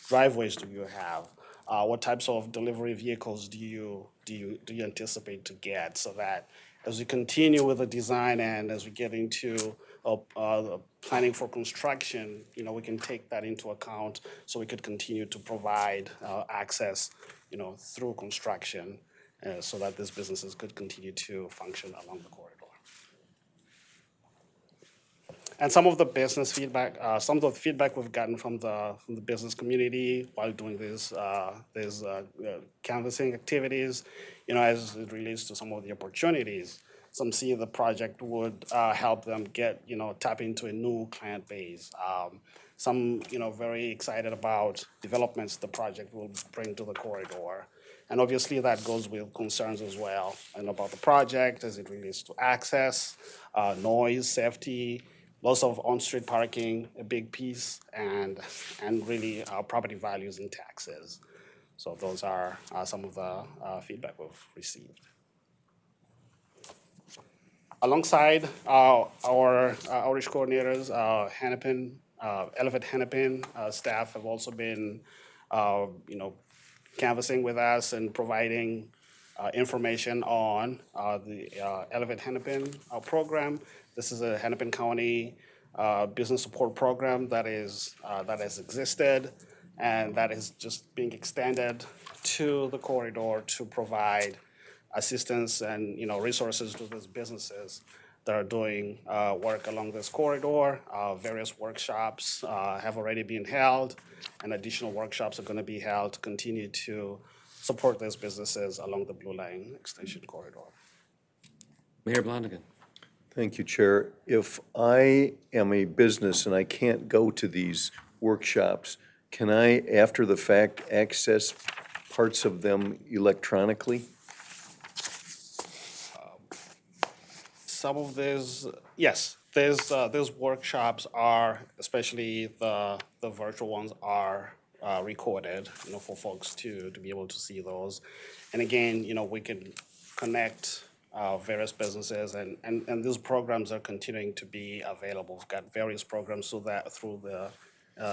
driveways do you have? What types of delivery vehicles do you anticipate to get, so that as we continue with the design and as we get into planning for construction, we can take that into account so we could continue to provide access, through construction, so that these businesses could continue to function along the corridor. And some of the business feedback, some of the feedback we've gotten from the business community while doing these canvassing activities, as it relates to some of the opportunities. Some see the project would help them get, tap into a new client base. Some, very excited about developments the project will bring to the corridor. And obviously that goes with concerns as well, and about the project as it relates to access, noise, safety, loss of on-street parking, a big piece, and really property values and taxes. So those are some of the feedback we've received. Alongside our outreach coordinators, Hennepin, Elevate Hennepin staff have also been, canvassing with us and providing information on the Elevate Hennepin program. This is a Hennepin County business support program that has existed and that is just being extended to the corridor to provide assistance and resources to those businesses that are doing work along this corridor. Various workshops have already been held, and additional workshops are going to be held to continue to support those businesses along the Blue Line Extension corridor. Mayor Blonigan. Thank you, Chair. If I am a business and I can't go to these workshops, can I, after the fact, access parts of them electronically? Some of these, yes, those workshops are, especially the virtual ones, are recorded, for folks to be able to see those. And again, we can connect various businesses, and these programs are continuing to be available. We've got various programs through the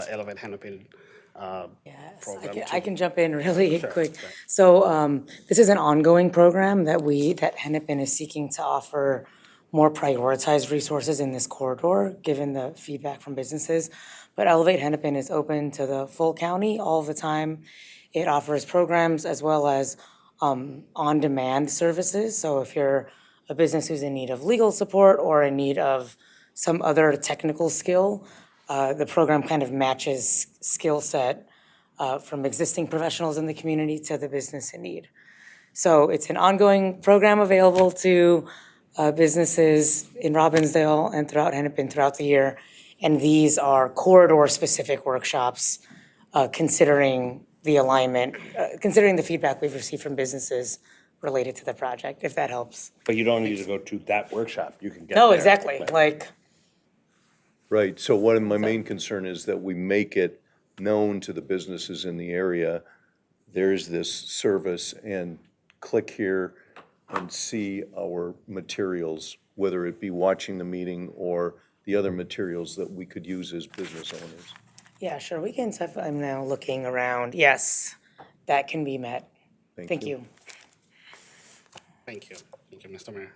Elevate Hennepin program. I can jump in really Sure, quick. sure. So this is an ongoing program that Hennepin is seeking to offer more prioritized resources in this corridor, given the feedback from businesses. But Elevate Hennepin is open to the full county all the time. It offers programs as well as on-demand services. So if you're a business who's in need of legal support or in need of some other technical skill, the program kind of matches skill set from existing professionals in the community to the business in need. So it's an ongoing program available to businesses in Robbinsdale and throughout Hennepin throughout the year. And these are corridor-specific workshops considering the alignment, considering the feedback we've received from businesses related to the project, if that helps. But you don't need to go to that workshop. You can get No, there. exactly. Right, so one of my main concern is that we make it known to the businesses in the area, there's this service, and click here and see our materials, whether it be watching the meeting or the other materials that we could use as business owners. Yeah, sure, we can, I'm now looking around. Yes, that can be met. Thank you. Thank you. Thank you, Mr. Mayor.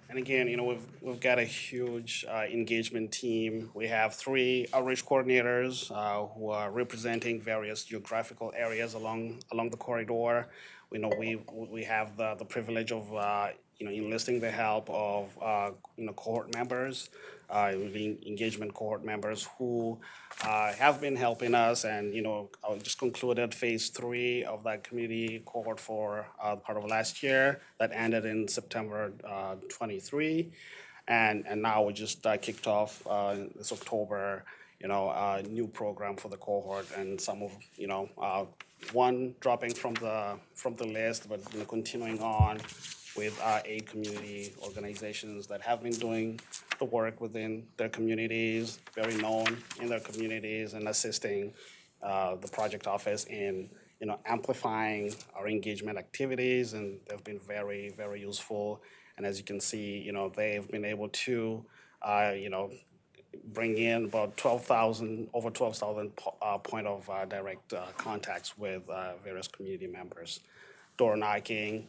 And again, we've got a huge engagement team. We have 3 outreach coordinators who are representing various geographical areas along the corridor. we have the privilege of enlisting the help of cohort members, really engagement cohort members who have been helping us, and I just concluded phase 3 of that community cohort for part of last year that ended in September 23. And now we just kicked off this October, a new program for the cohort, and some of, one dropping from the list, but continuing on with 8 community organizations that have been doing the work within their communities, very known in their communities, and assisting the project office in amplifying our engagement activities, and they've been very, very useful. And as you can see, they've been able to, bring in about over 12,000 point of direct contacts with various community members. Door knocking,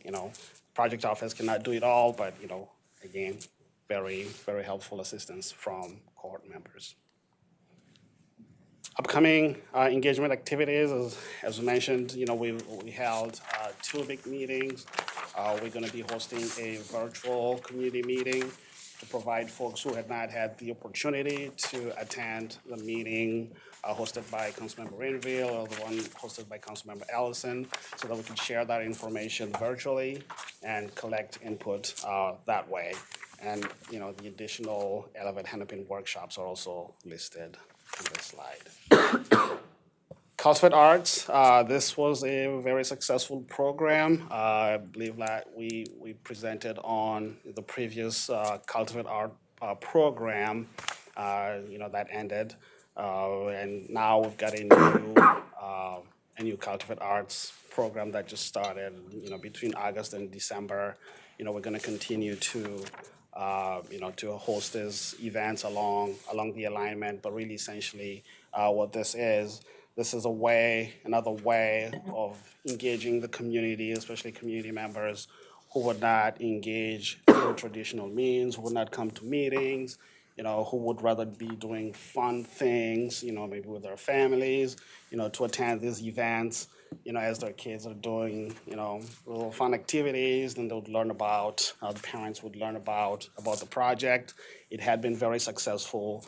project office cannot do it all, but again, very, very helpful assistance from cohort members. Upcoming engagement activities, as we mentioned, we held 2 big meetings. We're going to be hosting a virtual community meeting to provide folks who had not had the opportunity to attend the meeting hosted by Councilmember Rainville or the one hosted by Councilmember Ellison, so that we could share that information virtually and collect input that way. And the additional Elevate Hennepin workshops are also listed on this slide. Cultivate Arts, this was a very successful program. I believe that we presented on the previous Cultivate Art program, that ended. And now we've got a new Cultivate Arts program that just started, between August and December. We're going to continue to to host these events along the alignment, but really essentially what this is another way of engaging the community, especially community members who would not engage through traditional means, who would not come to meetings, who would rather be doing fun things, maybe with their families, to attend these events, as their kids are doing, little fun activities, then they would learn about, the parents would learn about the project. It had been very successful.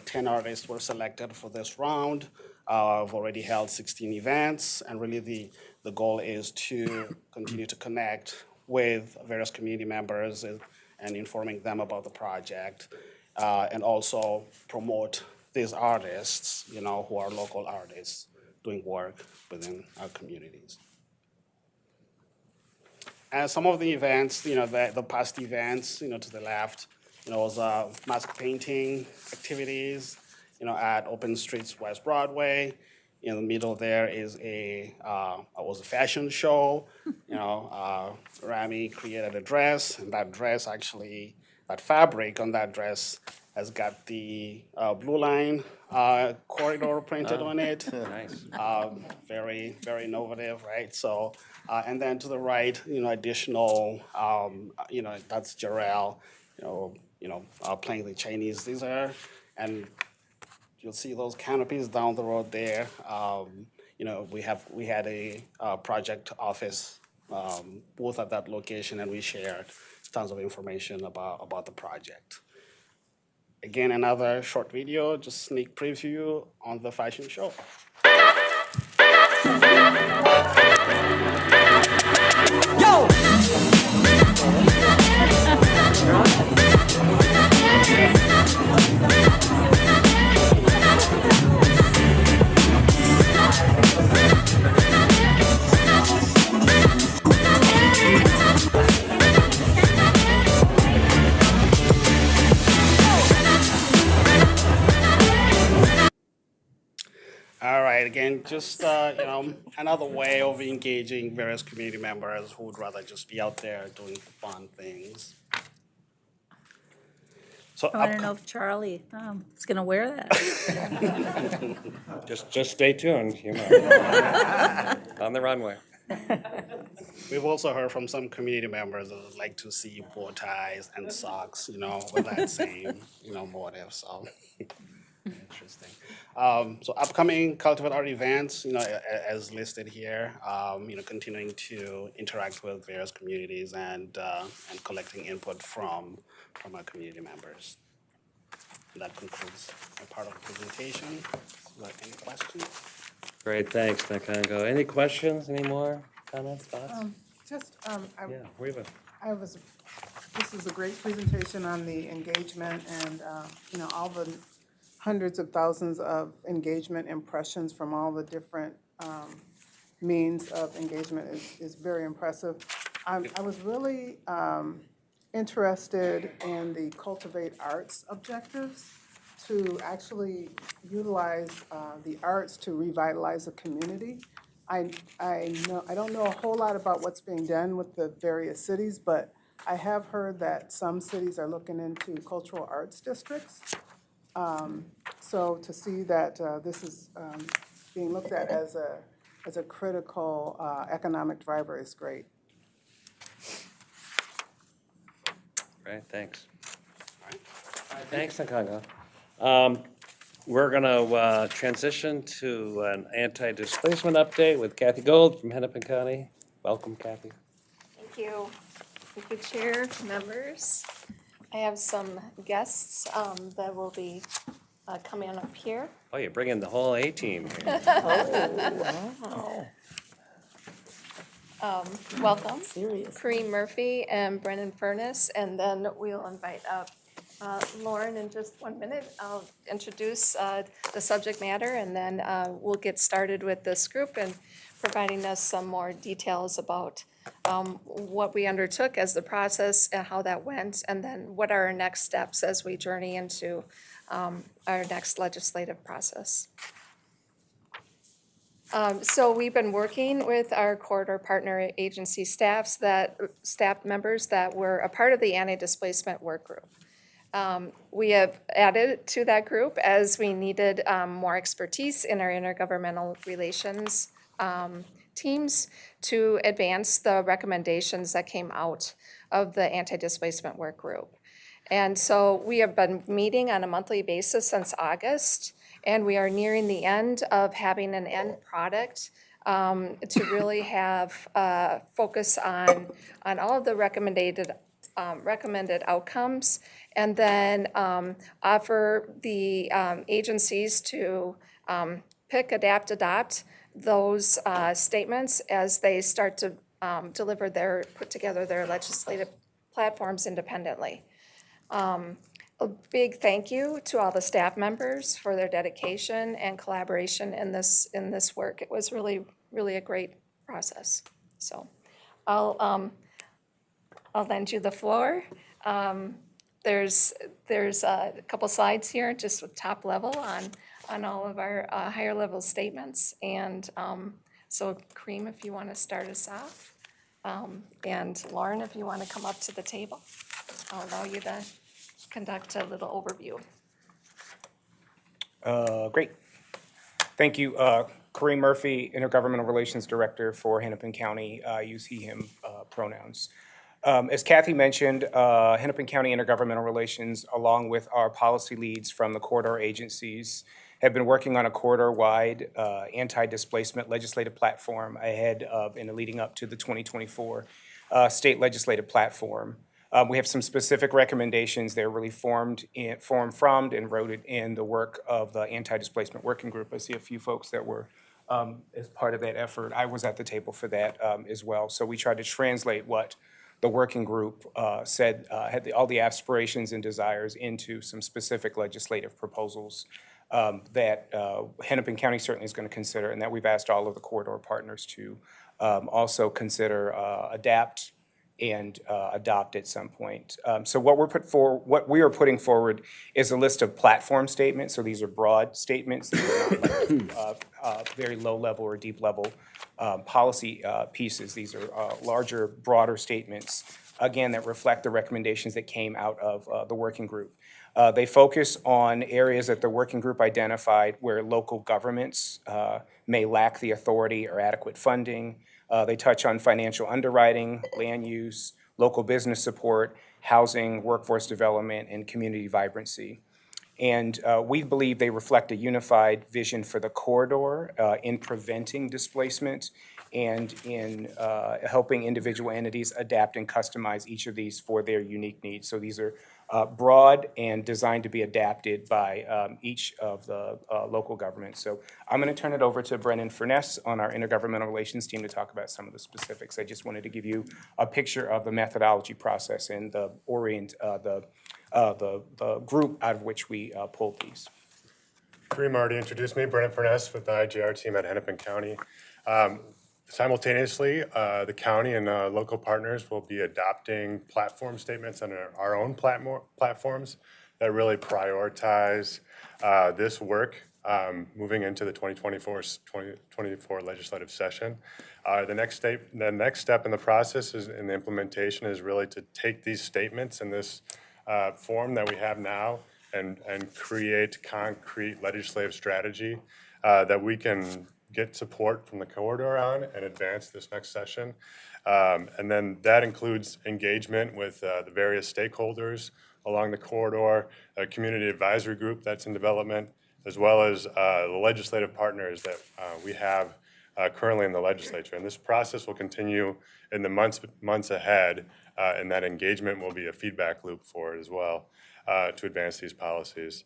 10 artists were selected for this round. I've already held 16 events, and really the goal is to continue to connect with various community members and informing them about the project, and also promote these artists, who are local artists doing work within our communities. And some of the events, the past events, to the left, was mask painting activities, at Open Streets West Broadway. In the middle there is was a fashion show. Rami created a dress, and that dress actually, that fabric on that dress has got the Blue Line corridor printed on it. Nice. Very, very innovative, right? So, and then to the right, additional, that's Jarrell, playing the Chinese Caesar, and you'll see those canopies down the road there. We had a project office booth at that location, and we shared tons of information about the project. Again, another short video, just sneak preview on the fashion show. Yo! All right, again, just another way of engaging various community members who would rather just be out there doing fun things. So I want to know if Charlie is going to wear that. Just stay tuned, on the runway. We've also heard from some community members that would like to see bow ties and socks, with that same, motive. So Interesting. So upcoming Cultivate Art events, as listed here, continuing to interact with various communities and collecting input from our community members. And that concludes my part of the presentation. Any questions? Great, thanks, Nakango. Any questions, any more comments, thoughts? Yeah, Reva. This is a great presentation on the engagement and, all the hundreds of thousands of engagement impressions from all the different means of engagement is very impressive. I was really interested in the Cultivate Arts objectives to actually utilize the arts to revitalize a community. I don't know a whole lot about what's being done with the various cities, but I have heard that some cities are looking into cultural arts districts. So to see that this is being looked at as a critical economic driver is great. Great, thanks. Thanks, Nakango. We're going to transition to an anti-displacement update with Kathy Gold from Hennepin County. Welcome, Kathy. Thank you. Thank you, Chair, members. I have some guests that will be coming up here. Oh, you're bringing the whole A-team here. Welcome, Kareem Murphy and Brennan Furness, and then we'll invite up Lauren in just 1 minute. I'll introduce the subject matter, and then we'll get started with this group and providing us some more details about what we undertook as the process and how that went, and then what are our next steps as we journey into our next legislative process. So we've been working with our corridor partner agency staff members that were a part of the anti-displacement work group. We have added to that group as we needed more expertise in our intergovernmental relations teams to advance the recommendations that came out of the anti-displacement work group. And so we have been meeting on a monthly basis since August, and we are nearing the end of having an end product to really have focus on all of the recommended outcomes, and then offer the agencies to pick, adapt, adopt those statements as they start to put together their legislative platforms independently. A big thank you to all the staff members for their dedication and collaboration in this work. It was really, really a great process. So I'll lend you the floor. There's a couple slides here, just with top level on all of our higher level statements. And so Kareem, if you want to start us off, and Lauren, if you want to come up to the table, I'll allow you to conduct a little overview. Great. Thank you. Kareem Murphy, Intergovernmental Relations Director for Hennepin County. I use he, him pronouns. As Kathy mentioned, Hennepin County Intergovernmental Relations, along with our policy leads from the corridor agencies, have been working on a corridor-wide anti-displacement legislative platform ahead of and leading up to the 2024 state legislative platform. We have some specific recommendations. They're really formed from and rooted in the work of the Anti-Displacement Working Group. I see a few folks that were as part of that effort. I was at the table for that as well. So we tried to translate what the working group said, had all the aspirations and desires into some specific legislative proposals that Hennepin County certainly is going to consider, and that we've asked all of the corridor partners to also consider, adapt, and adopt at some point. So what we are putting forward is a list of platform statements. So these are broad statements. These are not like very low level or deep level policy pieces. These are larger, broader statements, again, that reflect the recommendations that came out of the working group. They focus on areas that the working group identified where local governments may lack the authority or adequate funding. They touch on financial underwriting, land use, local business support, housing, workforce development, and community vibrancy. And we believe they reflect a unified vision for the corridor in preventing displacement and in helping individual entities adapt and customize each of these for their unique needs. So these are broad and designed to be adapted by each of the local governments. So I'm going to turn it over to Brennan Furness on our intergovernmental relations team to talk about some of the specifics. I just wanted to give you a picture of the methodology process and the the group out of which we pulled these. Kareem already introduced me, Brennan Furness with the IGR team at Hennepin County. Simultaneously, the county and local partners will be adopting platform statements on our own platforms that really prioritize this work moving into the 2024 legislative session. The next step in the process in the implementation is really to take these statements in this form that we have now and create concrete legislative strategy that we can get support from the corridor on and advance this next session. And then that includes engagement with the various stakeholders along the corridor, a community advisory group that's in development, as well as the legislative partners that we have currently in the legislature. And this process will continue in the months ahead, and that engagement will be a feedback loop for it as well to advance these policies.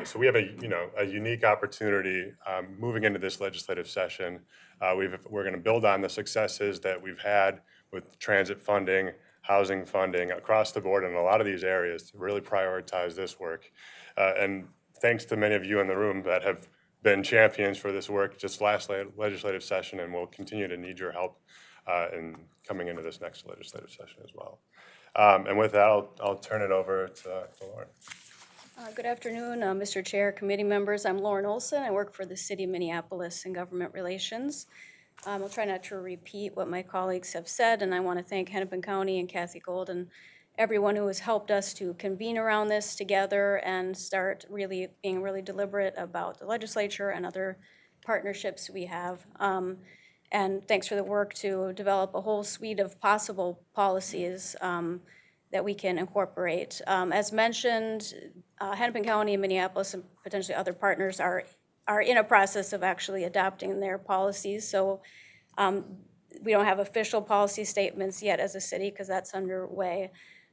So we have a unique opportunity moving into this legislative session. We're going to build on the successes that we've had with transit funding, housing funding across the board in a lot of these areas to really prioritize this work. And thanks to many of you in the room that have been champions for this work just last legislative session, and we'll continue to need your help in coming into this next legislative session as well. And with that, I'll turn it over to Lauren. Good afternoon, Mr. Chair, committee members. I'm Lauren Olson. I work for the City of Minneapolis in Government Relations. I'll try not to repeat what my colleagues have said, and I want to thank Hennepin County and Kathy Gold and everyone who has helped us to convene around this together and start being really deliberate about the legislature and other partnerships we have. And thanks for the work to develop a whole suite of possible policies that we can incorporate. As mentioned, Hennepin County and Minneapolis and potentially other partners are in a process of actually adopting their policies. So we don't have official policy statements yet as a city because that's underway.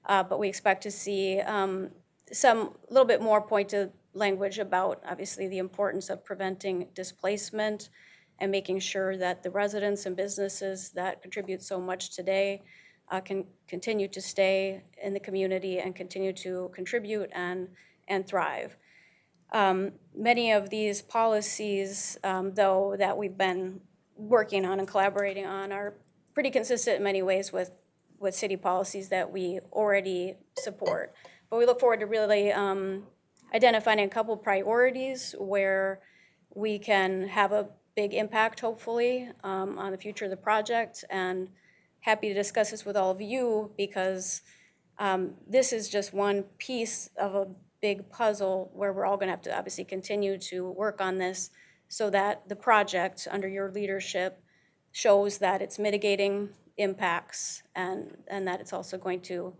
But we expect to see some little bit more pointed language about obviously the importance of preventing displacement and making sure that the residents and businesses that contribute so much today can continue to stay in the community and continue to contribute and thrive. Many of these policies, though, that we've been working on and collaborating on are pretty consistent in many ways with city policies that we already support. But we look forward to really identifying a couple priorities where we can have a big impact, hopefully, on the future of the project, and happy to discuss this with all of you because this is just one piece of a big puzzle where we're all going to have to obviously continue to work on this so that the project under your leadership shows that it's mitigating impacts and that it's also going to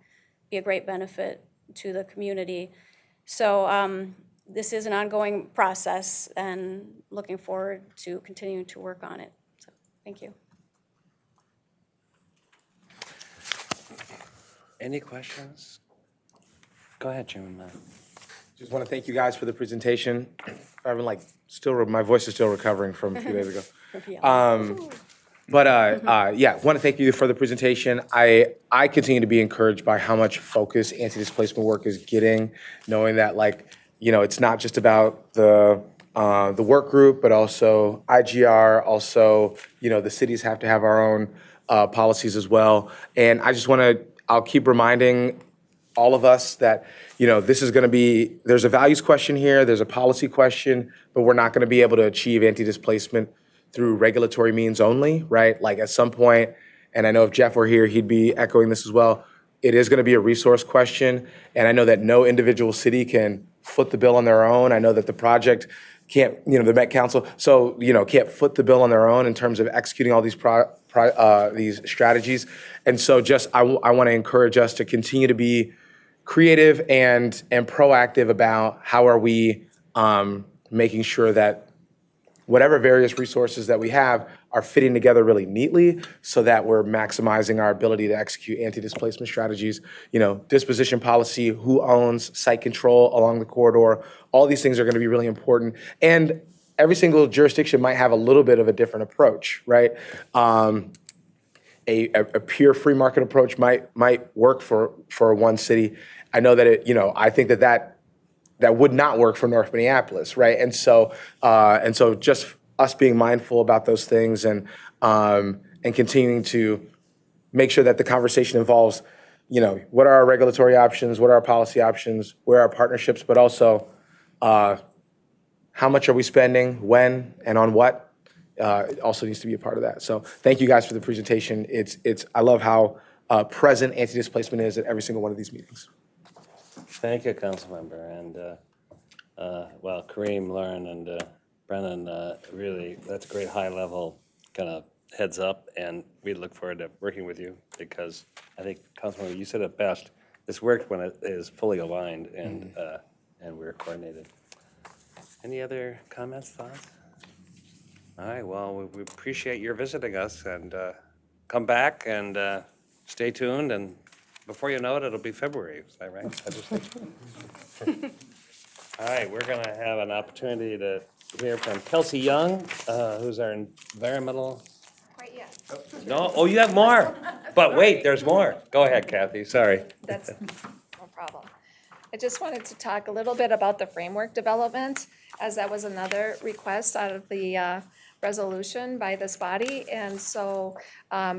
be a great benefit to the community. So this is an ongoing process and looking forward to continuing to work on it. So thank you. Any questions? Go ahead, Jim. Just want to thank you guys for the presentation. I've been my voice is still recovering from a few days ago. Yeah, want to thank you for the presentation. I continue to be encouraged by how much focus anti-displacement work is getting, knowing that it's not just about the work group, but also IGR, also, the cities have to have our own policies as well. And I just I'll keep reminding all of us that, this is going to be, there's a values question here, there's a policy question, but we're not going to be able to achieve anti-displacement through regulatory means only, right? Like at some point, and I know if Jeff were here, he'd be echoing this as well, it is going to be a resource question. And I know that no individual city can foot the bill on their own. I know that the project can't, the Met Council, so, can't foot the bill on their own in terms of executing all these these strategies. And so I want to encourage us to continue to be creative and proactive about how are we making sure that whatever various resources that we have are fitting together really neatly so that we're maximizing our ability to execute anti-displacement strategies, disposition policy, who owns site control along the corridor. All these things are going to be really important. And every single jurisdiction might have a little bit of a different approach, right? A pure free market approach might work for one city. I know that I think that would not work for North Minneapolis, right? And so just us being mindful about those things and continuing to make sure that the conversation involves, what are our regulatory options, what are our policy options, where are our partnerships, but also how much are we spending, when, and on what, it also needs to be a part of that. So thank you guys for the presentation. I love how present anti-displacement is at every single one of these meetings. Thank you, Councilmember. And well, Kareem, Lauren, and Brennan, really, that's a great high-level kind of heads up, and we look forward to working with you because I think, Councilmember, you said it best. This works when it is fully aligned and we're coordinated. Any other comments, thoughts? All right, well, we appreciate your visiting us, and come back and stay tuned, and before you know it, it'll be February. Is that right? All right, we're going to have an opportunity to hear from Kelsey Young, who's our environmental. Quite yet. No, oh, you have more. But wait, there's more. Go ahead, Kathy. Sorry. That's no problem. I just wanted to talk a little bit about the framework development, as that was another request out of the resolution by this body. And so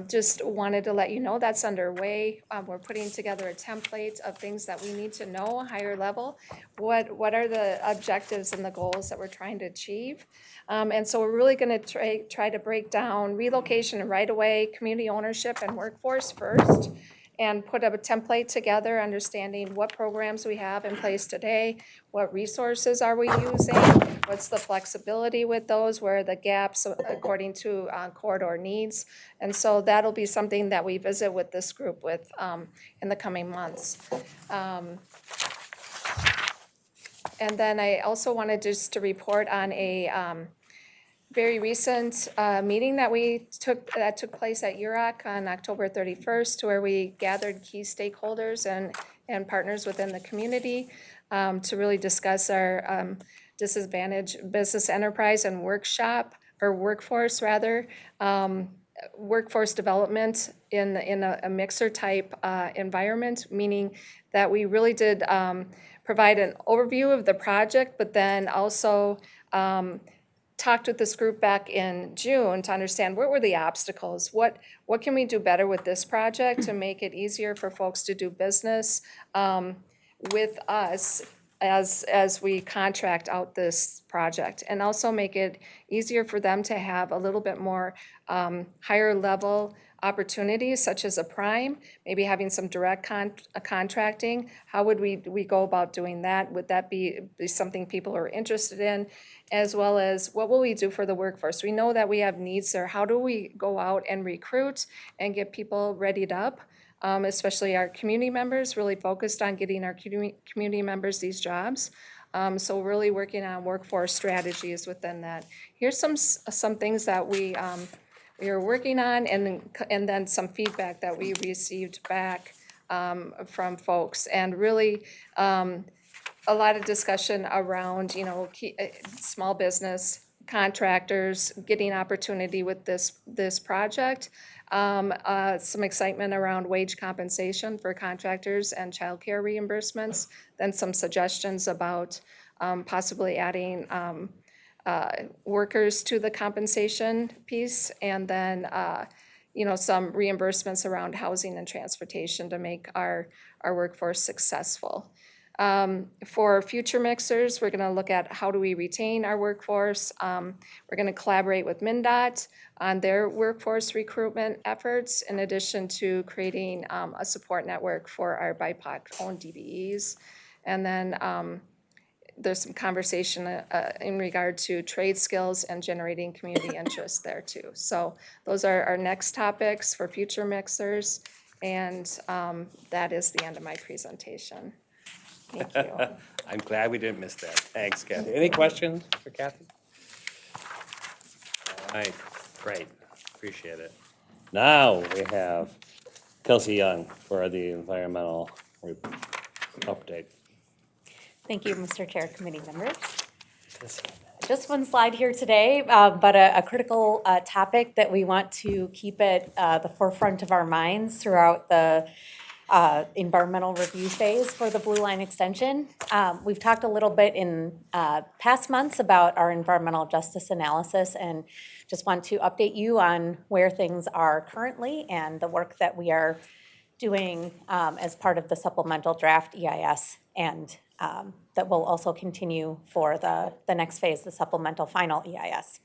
just wanted to let you know that's underway. We're putting together a template of things that we need to know, higher level. What are the objectives and the goals that we're trying to achieve? And so we're really going to try to break down relocation and right-of-way, community ownership, and workforce first, and put up a template together, understanding what programs we have in place today, what resources are we using, what's the flexibility with those, where are the gaps according to corridor needs. And so that'll be something that we visit with this group with in the coming months. And then I also wanted just to report on a very recent meeting that took place at UROC on October 31st, where we gathered key stakeholders and partners within the community to really discuss our disadvantaged business enterprise and workforce development in a mixer type environment, meaning that we really did provide an overview of the project, but then also talked with this group back in June to understand what were the obstacles, what can we do better with this project to make it easier for folks to do business with us as we contract out this project, and also make it easier for them to have a little bit more higher level opportunities, such as a prime, maybe having some direct contracting. How would we go about doing that? Would that be something people are interested in? As well as what will we do for the workforce? We know that we have needs there. How do we go out and recruit and get people readied up? Especially our community members, really focused on getting our community members these jobs. So really working on workforce strategies within that. Here's some things that we are working on, and then some feedback that we received back from folks, and really a lot of discussion around small business contractors getting opportunity with this project. Some excitement around wage compensation for contractors and childcare reimbursements. Then some suggestions about possibly adding workers to the compensation piece, and then some reimbursements around housing and transportation to make our workforce successful. For future mixers, we're going to look at how do we retain our workforce. We're going to collaborate with MnDOT on their workforce recruitment efforts, in addition to creating a support network for our BIPOC-owned DBEs. And then there's some conversation in regard to trade skills and generating community interest there too. So those are our next topics for future mixers. And that is the end of my presentation. Thank you. I'm glad we didn't miss that. Thanks, Kathy. Any questions for Kathy? All right, great. Appreciate it. Now we have Kelsey Young for the environmental update. Thank you, Mr. Chair, committee members. Just one slide here today, but a critical topic that we want to keep at the forefront of our minds throughout the environmental review phase for the Blue Line extension. We've talked a little bit in past months about our environmental justice analysis, and just want to update you on where things are currently and the work that we are doing as part of the supplemental draft EIS, and that will also continue for the next phase, the supplemental final EIS.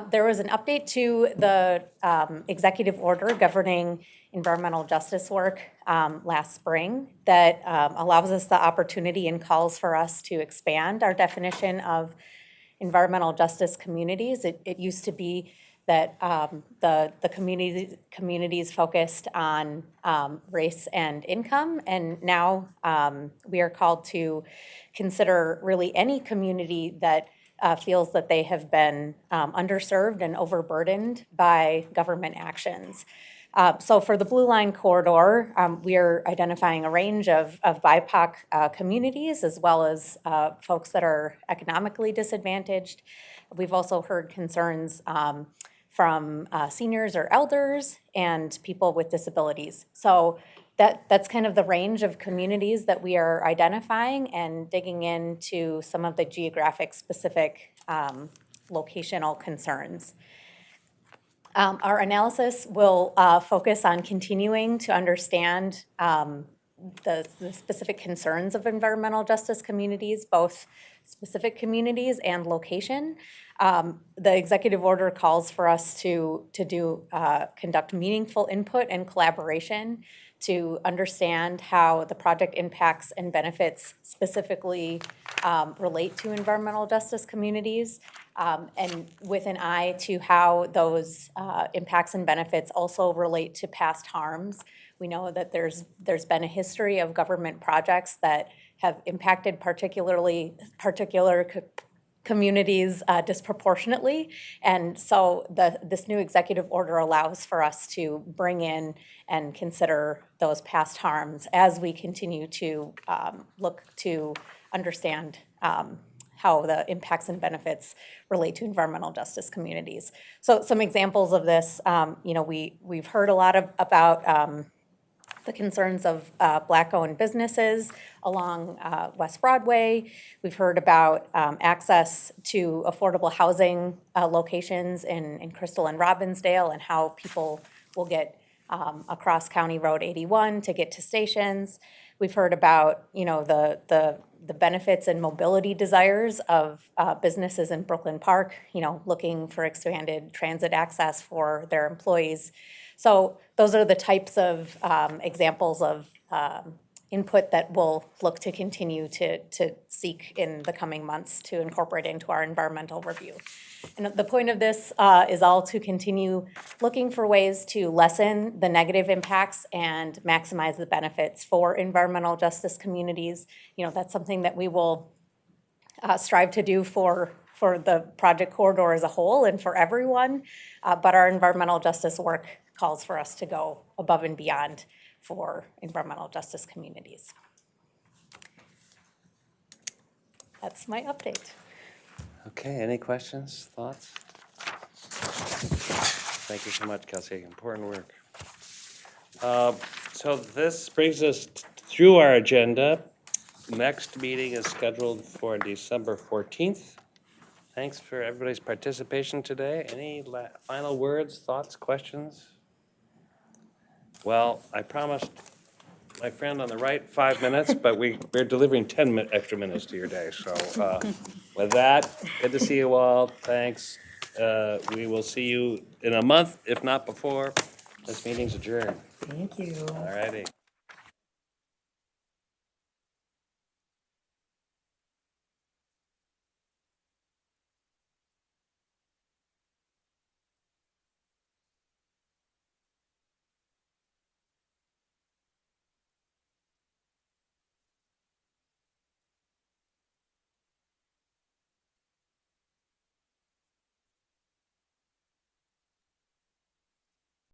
There was an update to the executive order governing environmental justice work last spring that allows us the opportunity and calls for us to expand our definition of environmental justice communities. It used to be that the communities focused on race and income, and now we are called to consider really any community that feels that they have been underserved and overburdened by government actions. So for the Blue Line corridor, we are identifying a range of BIPOC communities as well as folks that are economically disadvantaged. We've also heard concerns from seniors or elders and people with disabilities. So that's kind of the range of communities that we are identifying and digging into some of the geographic specific locational concerns. Our analysis will focus on continuing to understand the specific concerns of environmental justice communities, both specific communities and location. The executive order calls for us to conduct meaningful input and collaboration to understand how the project impacts and benefits specifically relate to environmental justice communities, and with an eye to how those impacts and benefits also relate to past harms. We know that there's been a history of government projects that have impacted particular communities disproportionately, and so this new executive order allows for us to bring in and consider those past harms as we continue to look to understand how the impacts and benefits relate to environmental justice communities. So some examples of this, we've heard a lot about the concerns of Black-owned businesses along West Broadway. We've heard about access to affordable housing locations in Crystal and Robbinsdale, and how people will get across County Road 81 to get to stations. We've heard about the benefits and mobility desires of businesses in Brooklyn Park, looking for expanded transit access for their employees. So those are the types of examples of input that we'll look to continue to seek in the coming months to incorporate into our environmental review. And the point of this is all to continue looking for ways to lessen the negative impacts and maximize the benefits for environmental justice communities. That's something that we will strive to do for the project corridor as a whole and for everyone, but our environmental justice work calls for us to go above and beyond for environmental justice communities. That's my update. Okay, any questions, thoughts? Thank you so much, Kelsey. Important work. So this brings us through our agenda. Next meeting is scheduled for December 14th. Thanks for everybody's participation today. Any final words, thoughts, questions? Well, I promised my friend on the right 5 minutes, but we're delivering 10 extra minutes to your day. So with that, good to see you all. Thanks. We will see you in a month, if not before. This meeting's adjourned. Thank you. All righty.